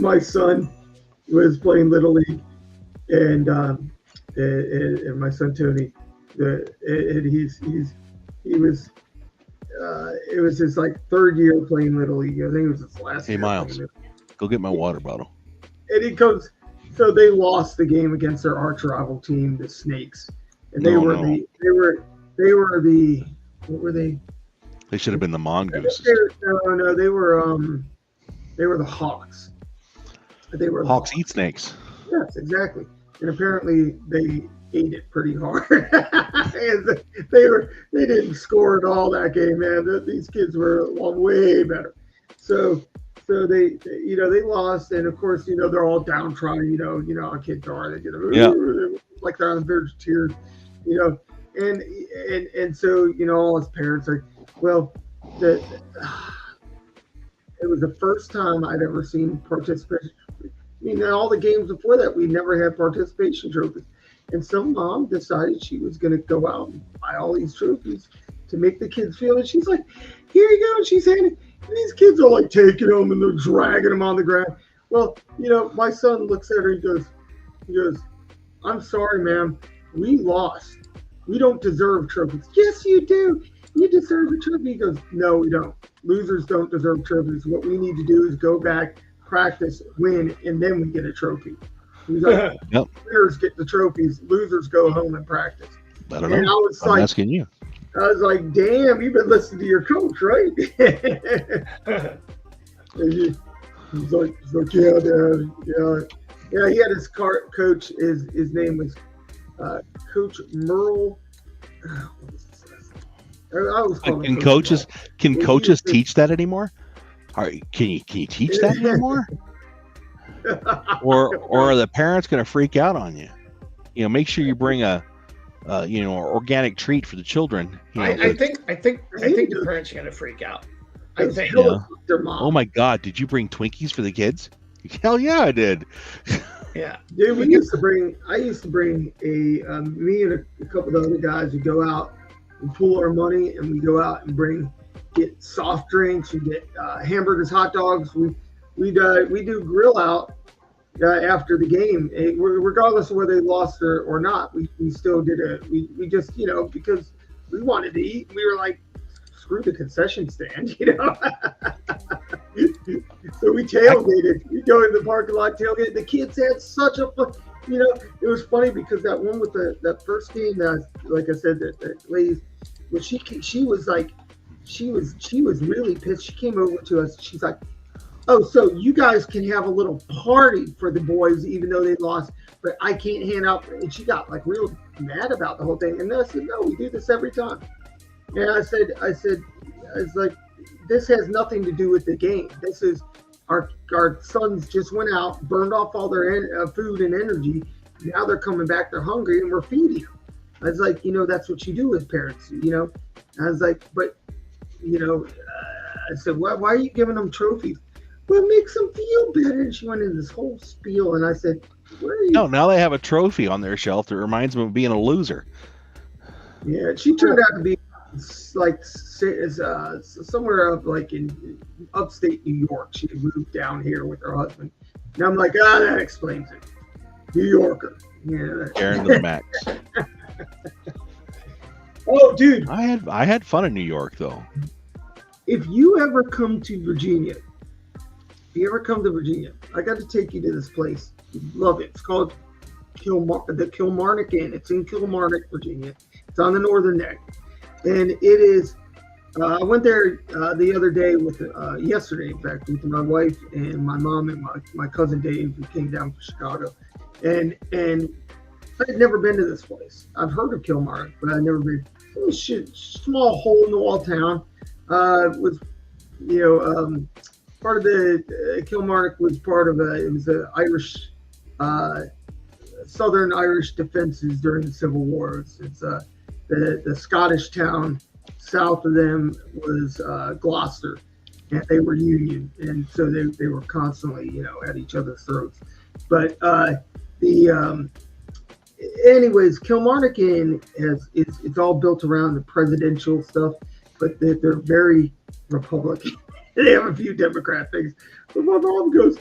my son was playing Little League, and my son Tony, it was his like third year playing Little League. I think it was his last. Hey year Miles, go get my water bottle. And he comes. So they lost the game against their arch rival team, the Snakes, and they were the what were they? They should have been the Mongooses. No, they were the Hawks. They were Hawks eat snakes. Yes, exactly. And apparently they ate it pretty hard. they didn't score at all that game, man. These kids were way better. So they lost, and of course, they're all downtrodden. You know how kids are. They like they're on the verge of tears. And so all his parents are, well, it was the first time I'd ever seen participation. I mean, all the games before that, we never had participation trophies. And some mom decided she was going to go out and buy all these trophies to make the kids feel it. She's like, here you go. And she's handing, and these kids are like taking them and they're dragging them on the ground. Well, my son looks at her and he goes, I'm sorry, ma'am. We lost. We don't deserve trophies. Yes, you do. You deserve a trophy. He goes, no, we don't. Losers don't deserve trophies. What we need to do is go back, practice, win, and then we get a trophy. He's like, yep. Winners get the trophies. Losers go home and practice. I don't know. I'm asking you. I was like, damn, you've been listening to your coach, right? He's like, yeah, Dad. Yeah, he had his coach. His name was Coach Merle. What was his last name? I always call him coaches teach that anymore? Can you teach that anymore? or are the parents going to freak out on you? Make sure you bring a organic treat for the children. I think the parents are going to freak out. I think. Yeah. Their mom. Oh my God! Did you bring Twinkies for the kids? Hell yeah, I did. Yeah, dude. I used to bring me and a couple of other guys would go out and pool our money, and we go out and get soft drinks, we get hamburgers, hot dogs. We do grill out after the game, regardless of whether they lost or not. We still did it. We just because we wanted to eat. We were like, screw the concession stand, So we tailgated. We go in the parking lot, tailgate. The kids had such a fun. It was funny because that one with that first game, like I said, that lady, well, she was really pissed. She came over to us. She's like, oh, so you guys can have a little party for the boys, even though they lost, but I can't hand out. And she got like real mad about the whole thing. And I said, no, we do this every time. And I was like, this has nothing to do with the game. This is our sons just went out, burned off all their food and energy. Now they're coming back, they're hungry, and we're feeding them. I was like, that's what you do as parents, I was like, but, I said, why are you giving them trophies? Well, it makes them feel better. And she went in this whole spiel, and I said, where are you? No, now they have a trophy on their shelf that reminds them of being a loser. Yeah, she turned out to be like somewhere up like in upstate New York. She moved down here with her husband. And I'm like, that explains it. New Yorker. Yeah. Aaron to the max. Oh, dude. I had fun in New York though. If you ever come to Virginia, I got to take you to this place. You'd love it. It's called the Kilmarnock Inn. It's in Kilmarnock, Virginia. It's on the northern neck. And it is, I went there the other day yesterday, in fact, with my wife and my mom and my cousin Dave, who came down from Chicago. And I had never been to this place. I've heard of Kilmarnock, but I'd never been. It was small hole in the wall town. Was, part of the Kilmarnock was part of it was an Irish, Southern Irish defenses during the Civil War. It's the Scottish town south of them was Gloucester, and they were Union, and so they were constantly at each other's throats. But anyways, Kilmarnock Inn it's all built around the presidential stuff, but they're very Republican. They have a few Democrat things. But my mom goes,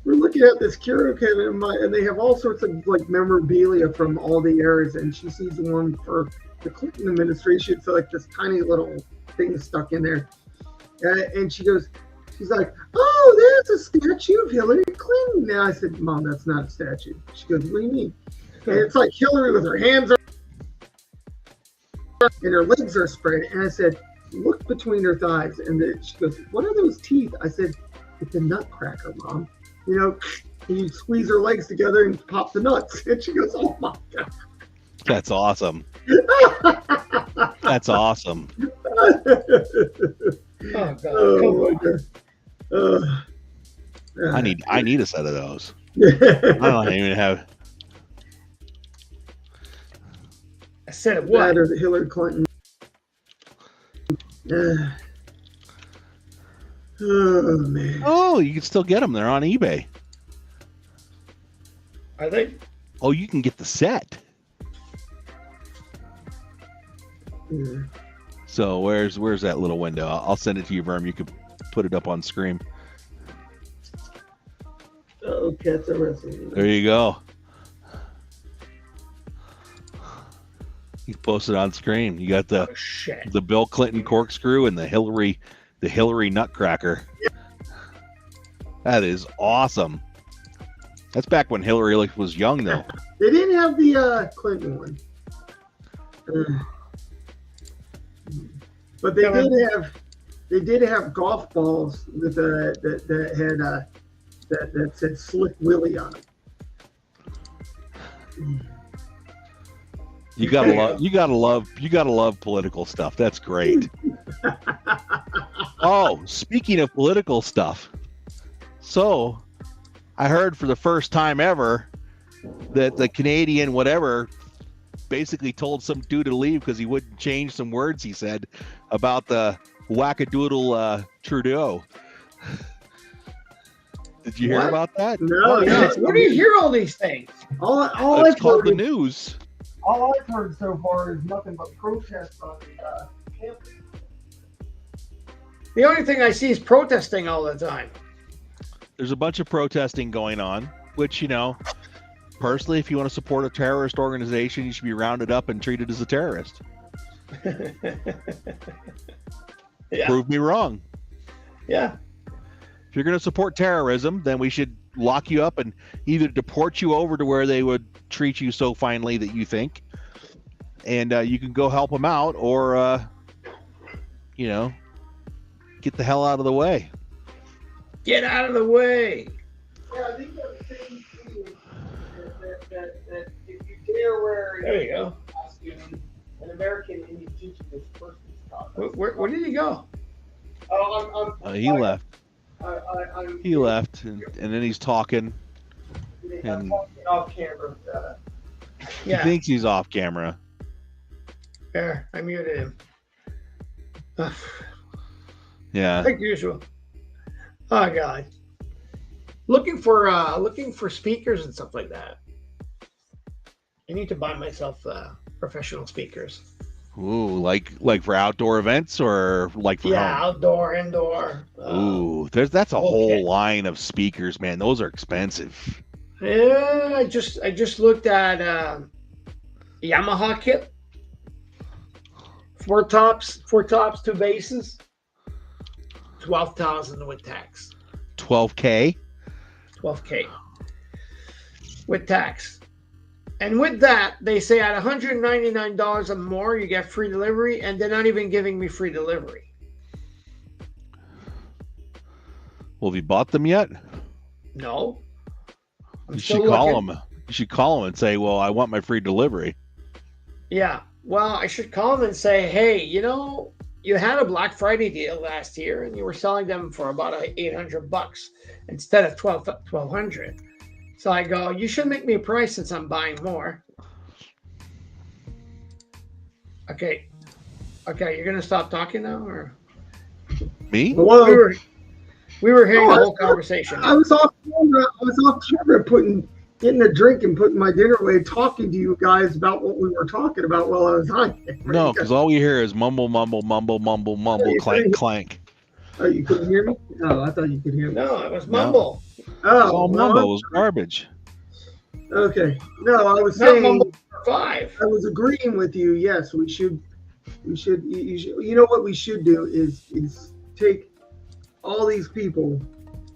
we're looking at this curio cabinet, and they have all sorts of like memorabilia from all the eras, and she sees the one for the Clinton administration. So like this tiny little thing stuck in there, and she's like, oh, there's a statue of Hillary Clinton. Now I said, Mom, that's not a statue. She goes, what do you mean? And it's like Hillary with her hands and her legs are spread. And I said, look between her thighs. And she goes, what are those teeth? I said, it's a nutcracker, Mom. And you squeeze her legs together and pop the nuts. And she goes, oh my God. That's awesome. That's awesome. Oh, God. Oh, my God. I need a set of those. I don't even have. I said it what? That or the Hillary Clinton. Oh man. Oh, you can still get them. They're on eBay. Are they? Oh, you can get the set. Yeah. So where's that little window? I'll send it to you, Verm. You could put it up on screen. Oh, cats are wrestling. There you go. You post it on screen. You got the Bill Clinton corkscrew and the Hillary nutcracker. That is awesome. That's back when Hillary was young, though. They didn't have the Clinton one, but they did have golf balls with that said Slick Willie on it. You gotta love political stuff. That's great. Oh, speaking of political stuff, so I heard for the first time ever that the Canadian whatever basically told some dude to leave because he wouldn't change some words he said about the wackadoodle Trudeau. Did you hear about that? No. Where do you hear all these things? All it's I've called heard the news. All I've heard so far is nothing but protests on the campus. The only thing I see is protesting all the time. There's a bunch of protesting going on, which, personally, if you want to support a terrorist organization, you should be rounded up and treated as a terrorist. Yeah. Prove me wrong. Yeah. If you're going to support terrorism, then we should lock you up and either deport you over to where they would treat you so finely that you think, and you can go help them out, or get the hell out of the way. Get out of the way. Yeah, I think that's the same thing that if you dare wear There you go. costume, an American indigenous person's costume. Where did he go? Oh, He left. I'm He left, and then he's talking. I'm And talking off camera. he Yeah. thinks he's off camera. There, I muted him. Yeah. Like usual. Oh God. Looking for speakers and stuff like that. I need to buy myself professional speakers. Ooh, like for outdoor events or like for Yeah, home? outdoor, indoor. Ooh, that's a okay. whole line of speakers, man. Those are expensive. Yeah, I just looked at Yamaha kit. Four tops, 2 basses. 12,000 with tax. 12K. 12K with tax. And with that, they say at $199 or more, you get free delivery, and they're not even giving me free delivery. Well, have you bought them yet? No. I'm You still should call looking. them. You should call them and say, "Well, I want my free delivery." Yeah. Well, I should call them and say, hey, you had a Black Friday deal last year, and you were selling them for about $800 instead of $1,200. So I go, you should make me a price since I'm buying more. Okay, you're gonna stop talking now, or Me? Hello. we were hearing No, the whole conversation. I was off camera getting a drink and putting my dinner away, talking to you guys about what we were talking about while I was on camera. No, because all we hear is mumble, mumble, mumble, mumble, mumble, clank, clank. Oh, you couldn't hear me? Oh, I thought you could hear me. No, it was mumble. It's Oh, all well, mumble. It was garbage. okay. No, I was Not saying mumble for 5. I was agreeing with you. Yes, we should. You know what we should do is take all these people,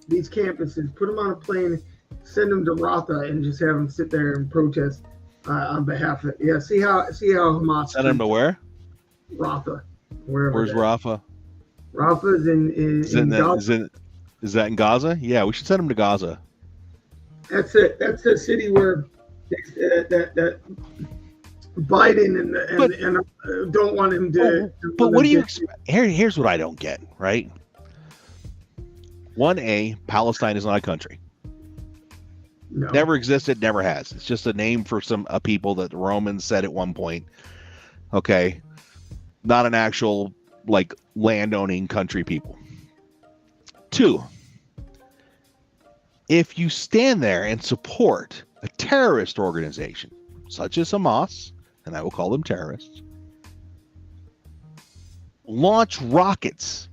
these campuses, put them on a plane, send them to Ratha, and just have them sit there and protest on behalf of. Yeah, see how Hamas. Send him to where? Ratha, wherever. Where's Rafa? Rafa is in Gaza. Is that in Gaza? Yeah, we should send him to Gaza. That's it. That's the city where that Biden and don't want him to. But what do you expect? Here's what I don't get, right? 1A, Palestine is not a country. No. Never existed, never has. It's just a name for a people that the Romans said at one point. Okay. Not an actual like landowning country people. 2, if you stand there and support a terrorist organization such as Hamas, and I will call them terrorists, launch rockets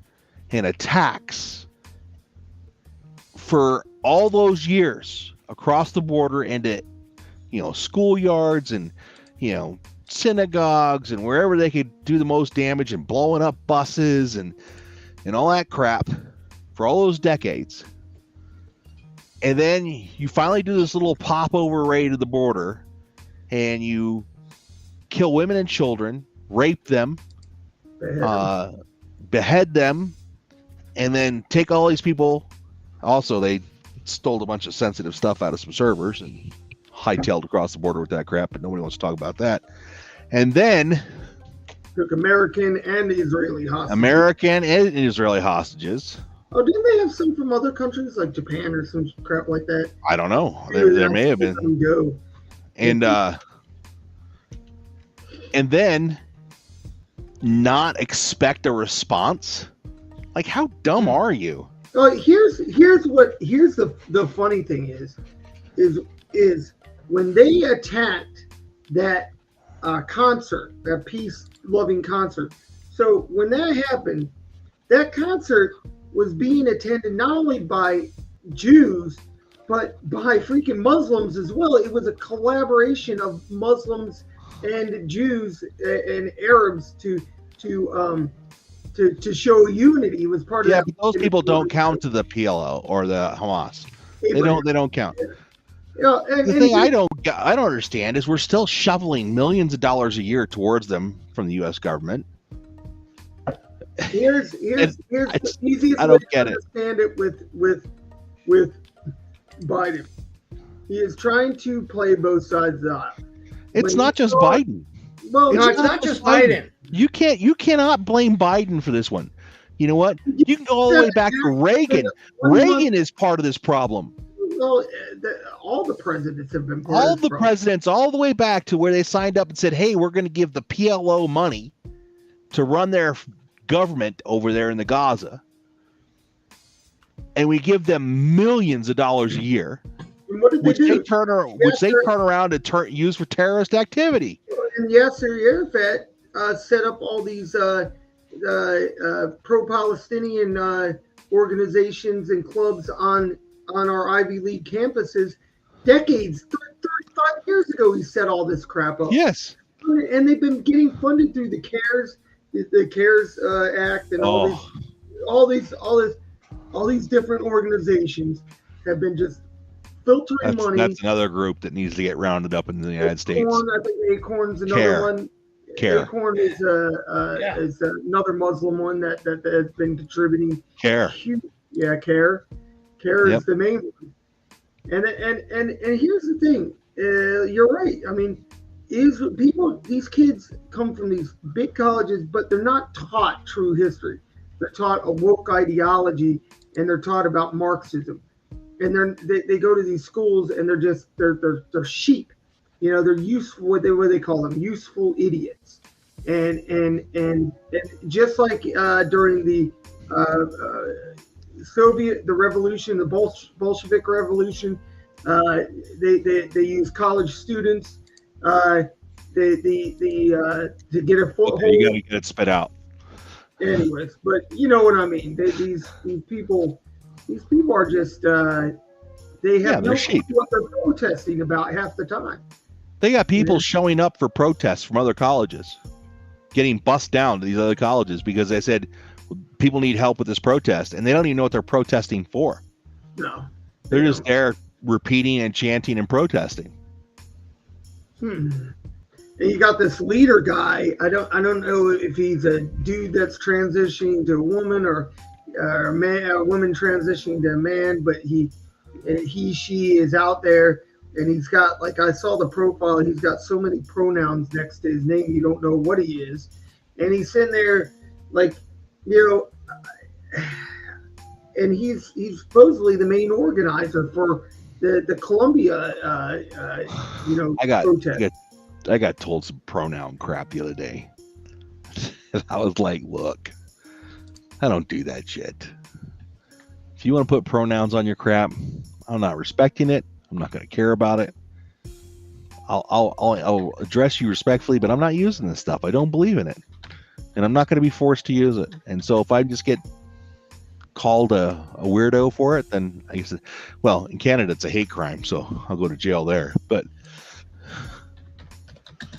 and attacks for all those years across the border into, schoolyards and, synagogues and wherever they could do the most damage, and blowing up buses and all that crap for all those decades. And then you finally do this little popover raid of the border, and you kill women and children, rape them, behead them, and then take all these people. Also, they stole a bunch of sensitive stuff out of some servers and hightailed across the border with that crap, but nobody wants to talk about that. And then took American and Israeli hostages. Oh, didn't they have some from other countries like Japan or some crap like that? I don't know. There may have been. Go. And then not expect a response. Like, how dumb are you? Oh, here's the funny thing is when they attacked that concert, that peace-loving concert. So when that happened, that concert was being attended not only by Jews, but by freaking Muslims as well. It was a collaboration of Muslims and Jews and Arabs to show unity. It was part of. Yeah, but those people don't count to the PLO or the Hamas. They don't count. The thing I don't understand is we're still shoveling millions of dollars a year towards them from the U.S. government. Here's the easiest I way don't to get it. understand it with Biden. He is trying to play both sides of the aisle. It's When not he just saw- Biden. Well, No, it's not just Biden. You cannot blame Biden for this one. You know what? You can go all the way back to Reagan. Reagan is part of this problem. well, all the presidents have been part All of this the problem. presidents, all the way back to where they signed up and said, "Hey, we're going to give the PLO money to run their government over there in the Gaza, and we give them millions of dollars a year, And what did which they do? they turn around and use for terrorist activity." And Yasser Arafat set up all these pro-Palestinian organizations and clubs on our Ivy League campuses decades, 35 years ago. He set all this crap up. Yes. And they've been getting funded through the CARES Act and all these different organizations have been just filtering money. That's another group that needs to get rounded up in the United States. I think Acorn's another one. Acorn is another Muslim one that has been contributing. CARE. Yeah, CARE. CARE is the main one. And here's the thing. You're right. I mean, these kids come from these big colleges, but they're not taught true history. They're taught a woke ideology, and they're taught about Marxism. And they go to these schools, and they're sheep. You know, they're useful. What they call them, useful idiots. And just like during the the revolution, the Bolshevik revolution, they use college students to get a foothold. You got to get it spit out. Anyways, but you know what I mean. These people are just they have no clue what they're protesting about half the time. They got people showing up for protests from other colleges, getting bussed down to these other colleges because they said people need help with this protest, and they don't even know what they're protesting for. No, they're just there repeating and chanting and protesting. And you got this leader guy. I don't know if he's a dude that's transitioning to a woman or a woman transitioning to a man, but she is out there, and he's got, like, I saw the profile, he's got so many pronouns next to his name you don't know what he is, and he's sitting there like, you know, and he's supposedly the main organizer for the Columbia protest. I got told some pronoun crap the other day. I was like, look, I don't do that shit. If you want to put pronouns on your crap, I'm not respecting it. I'm not going to care about it. I'll address you respectfully, but I'm not using this stuff. I don't believe in it, and I'm not going to be forced to use it. And so if I just get called a weirdo for it, then I guess, well, in Canada it's a hate crime, so I'll go to jail there. But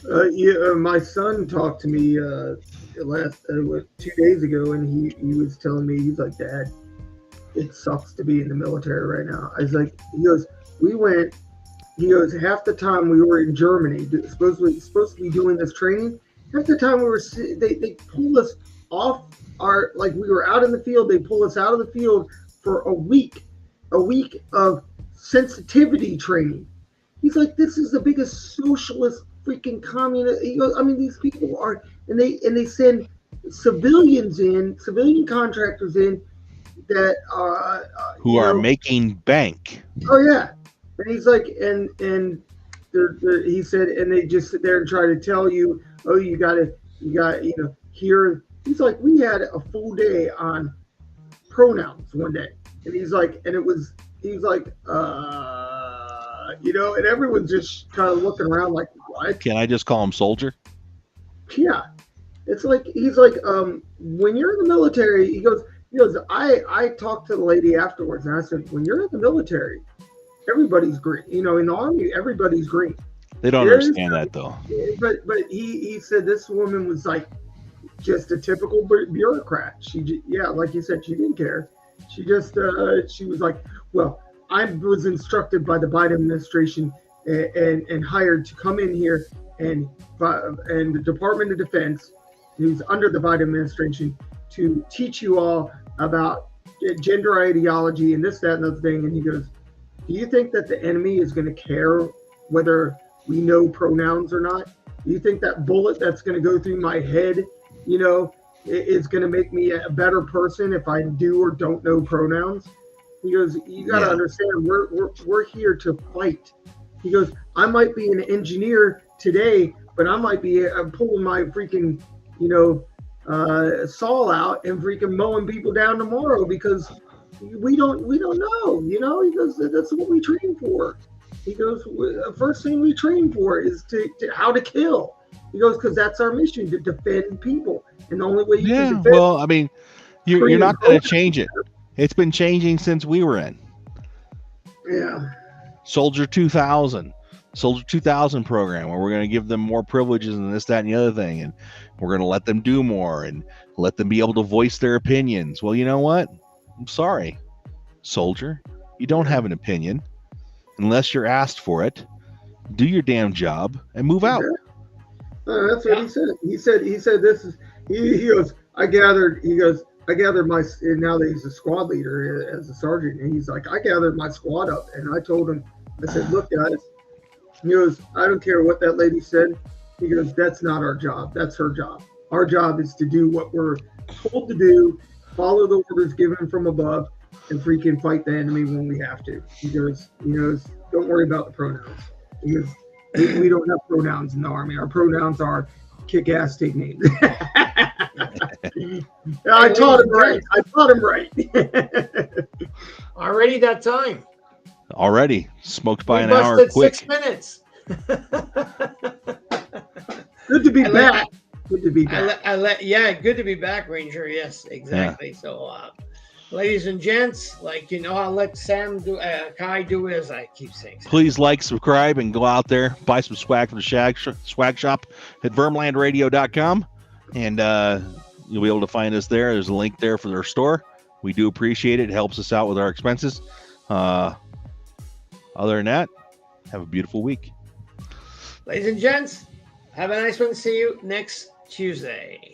my son talked to me 2 days ago, and he was telling me, he's like, Dad, it sucks to be in the military right now. I was like, he goes, half the time we were in Germany, supposed to be doing this training. Half the time they pulled us off like we were out in the field. They pull us out of the field for a week of sensitivity training. He's like, this is the biggest socialist freaking communist. He goes, I mean, these people are, and they send civilian contractors in that who are making bank. Oh yeah, and he's like, and he said, and they just sit there and try to tell you, oh, you got here. He's like, we had a full day on pronouns one day, and he's like, and he's like, and everyone's just kind of looking around like, what? Can I just call him soldier? Yeah, it's like, he's like, when you're in the military, he goes, I talked to the lady afterwards, and I said, when you're in the military, everybody's green. In the Army, everybody's green. They don't understand that, though. But he said this woman was like just a typical bureaucrat. Like you said, she didn't care. She just she was like, well, I was instructed by the Biden administration and hired to come in here and the Department of Defense, who's under the Biden administration, to teach you all about gender ideology and this, that, and other thing. And he goes, do you think that the enemy is going to care whether we know pronouns or not? Do you think that bullet that's going to go through my head, you know, is going to make me a better person if I do or don't know pronouns? He goes, you got to understand, we're here to fight. He goes, I might be an engineer today, but I might be pulling my freaking, you know, saw out and freaking mowing people down tomorrow because we don't know, you know. He goes, that's what we train for. He goes, the first thing we train for is to how to kill. He goes, because that's our mission, to defend people. And the only way you can defend. Well, I mean, you're not going to change it. It's been changing since we were in. Yeah. Soldier 2000 program, where we're going to give them more privileges and this, that, and the other thing. And we're going to let them do more and let them be able to voice their opinions. Well, you know what? I'm sorry, soldier. You don't have an opinion unless you're asked for it. Do your damn job and move out. That's what he said. He said this is, he goes, I gathered my, and now that he's a squad leader as a sergeant, and he's like, I gathered my squad up and I told him, I said, look guys, he goes, I don't care what that lady said. He goes, that's not our job. That's her job. Our job is to do what we're told to do, follow the orders given from above, and freaking fight the enemy when we have to. He goes, don't worry about the pronouns. He goes, we don't have pronouns in the Army. Our pronouns are kick-ass, take names. I taught him right. Already that time. Already smoked by We an hour busted quick. 6 minutes. Good to be back. Good to be back. Good to be back, Ranger. Yes, exactly. Yeah. So, ladies and gents, I'll let Sam do, Kai do as I keep saying. Please like, subscribe, and go out there, buy some swag from the swag shop at vermlandradio.com. And you'll be able to find us there. There's a link there for their store. We do appreciate it. It helps us out with our expenses. Other than that, have a beautiful week. Ladies and gents, have a nice one. See you next Tuesday.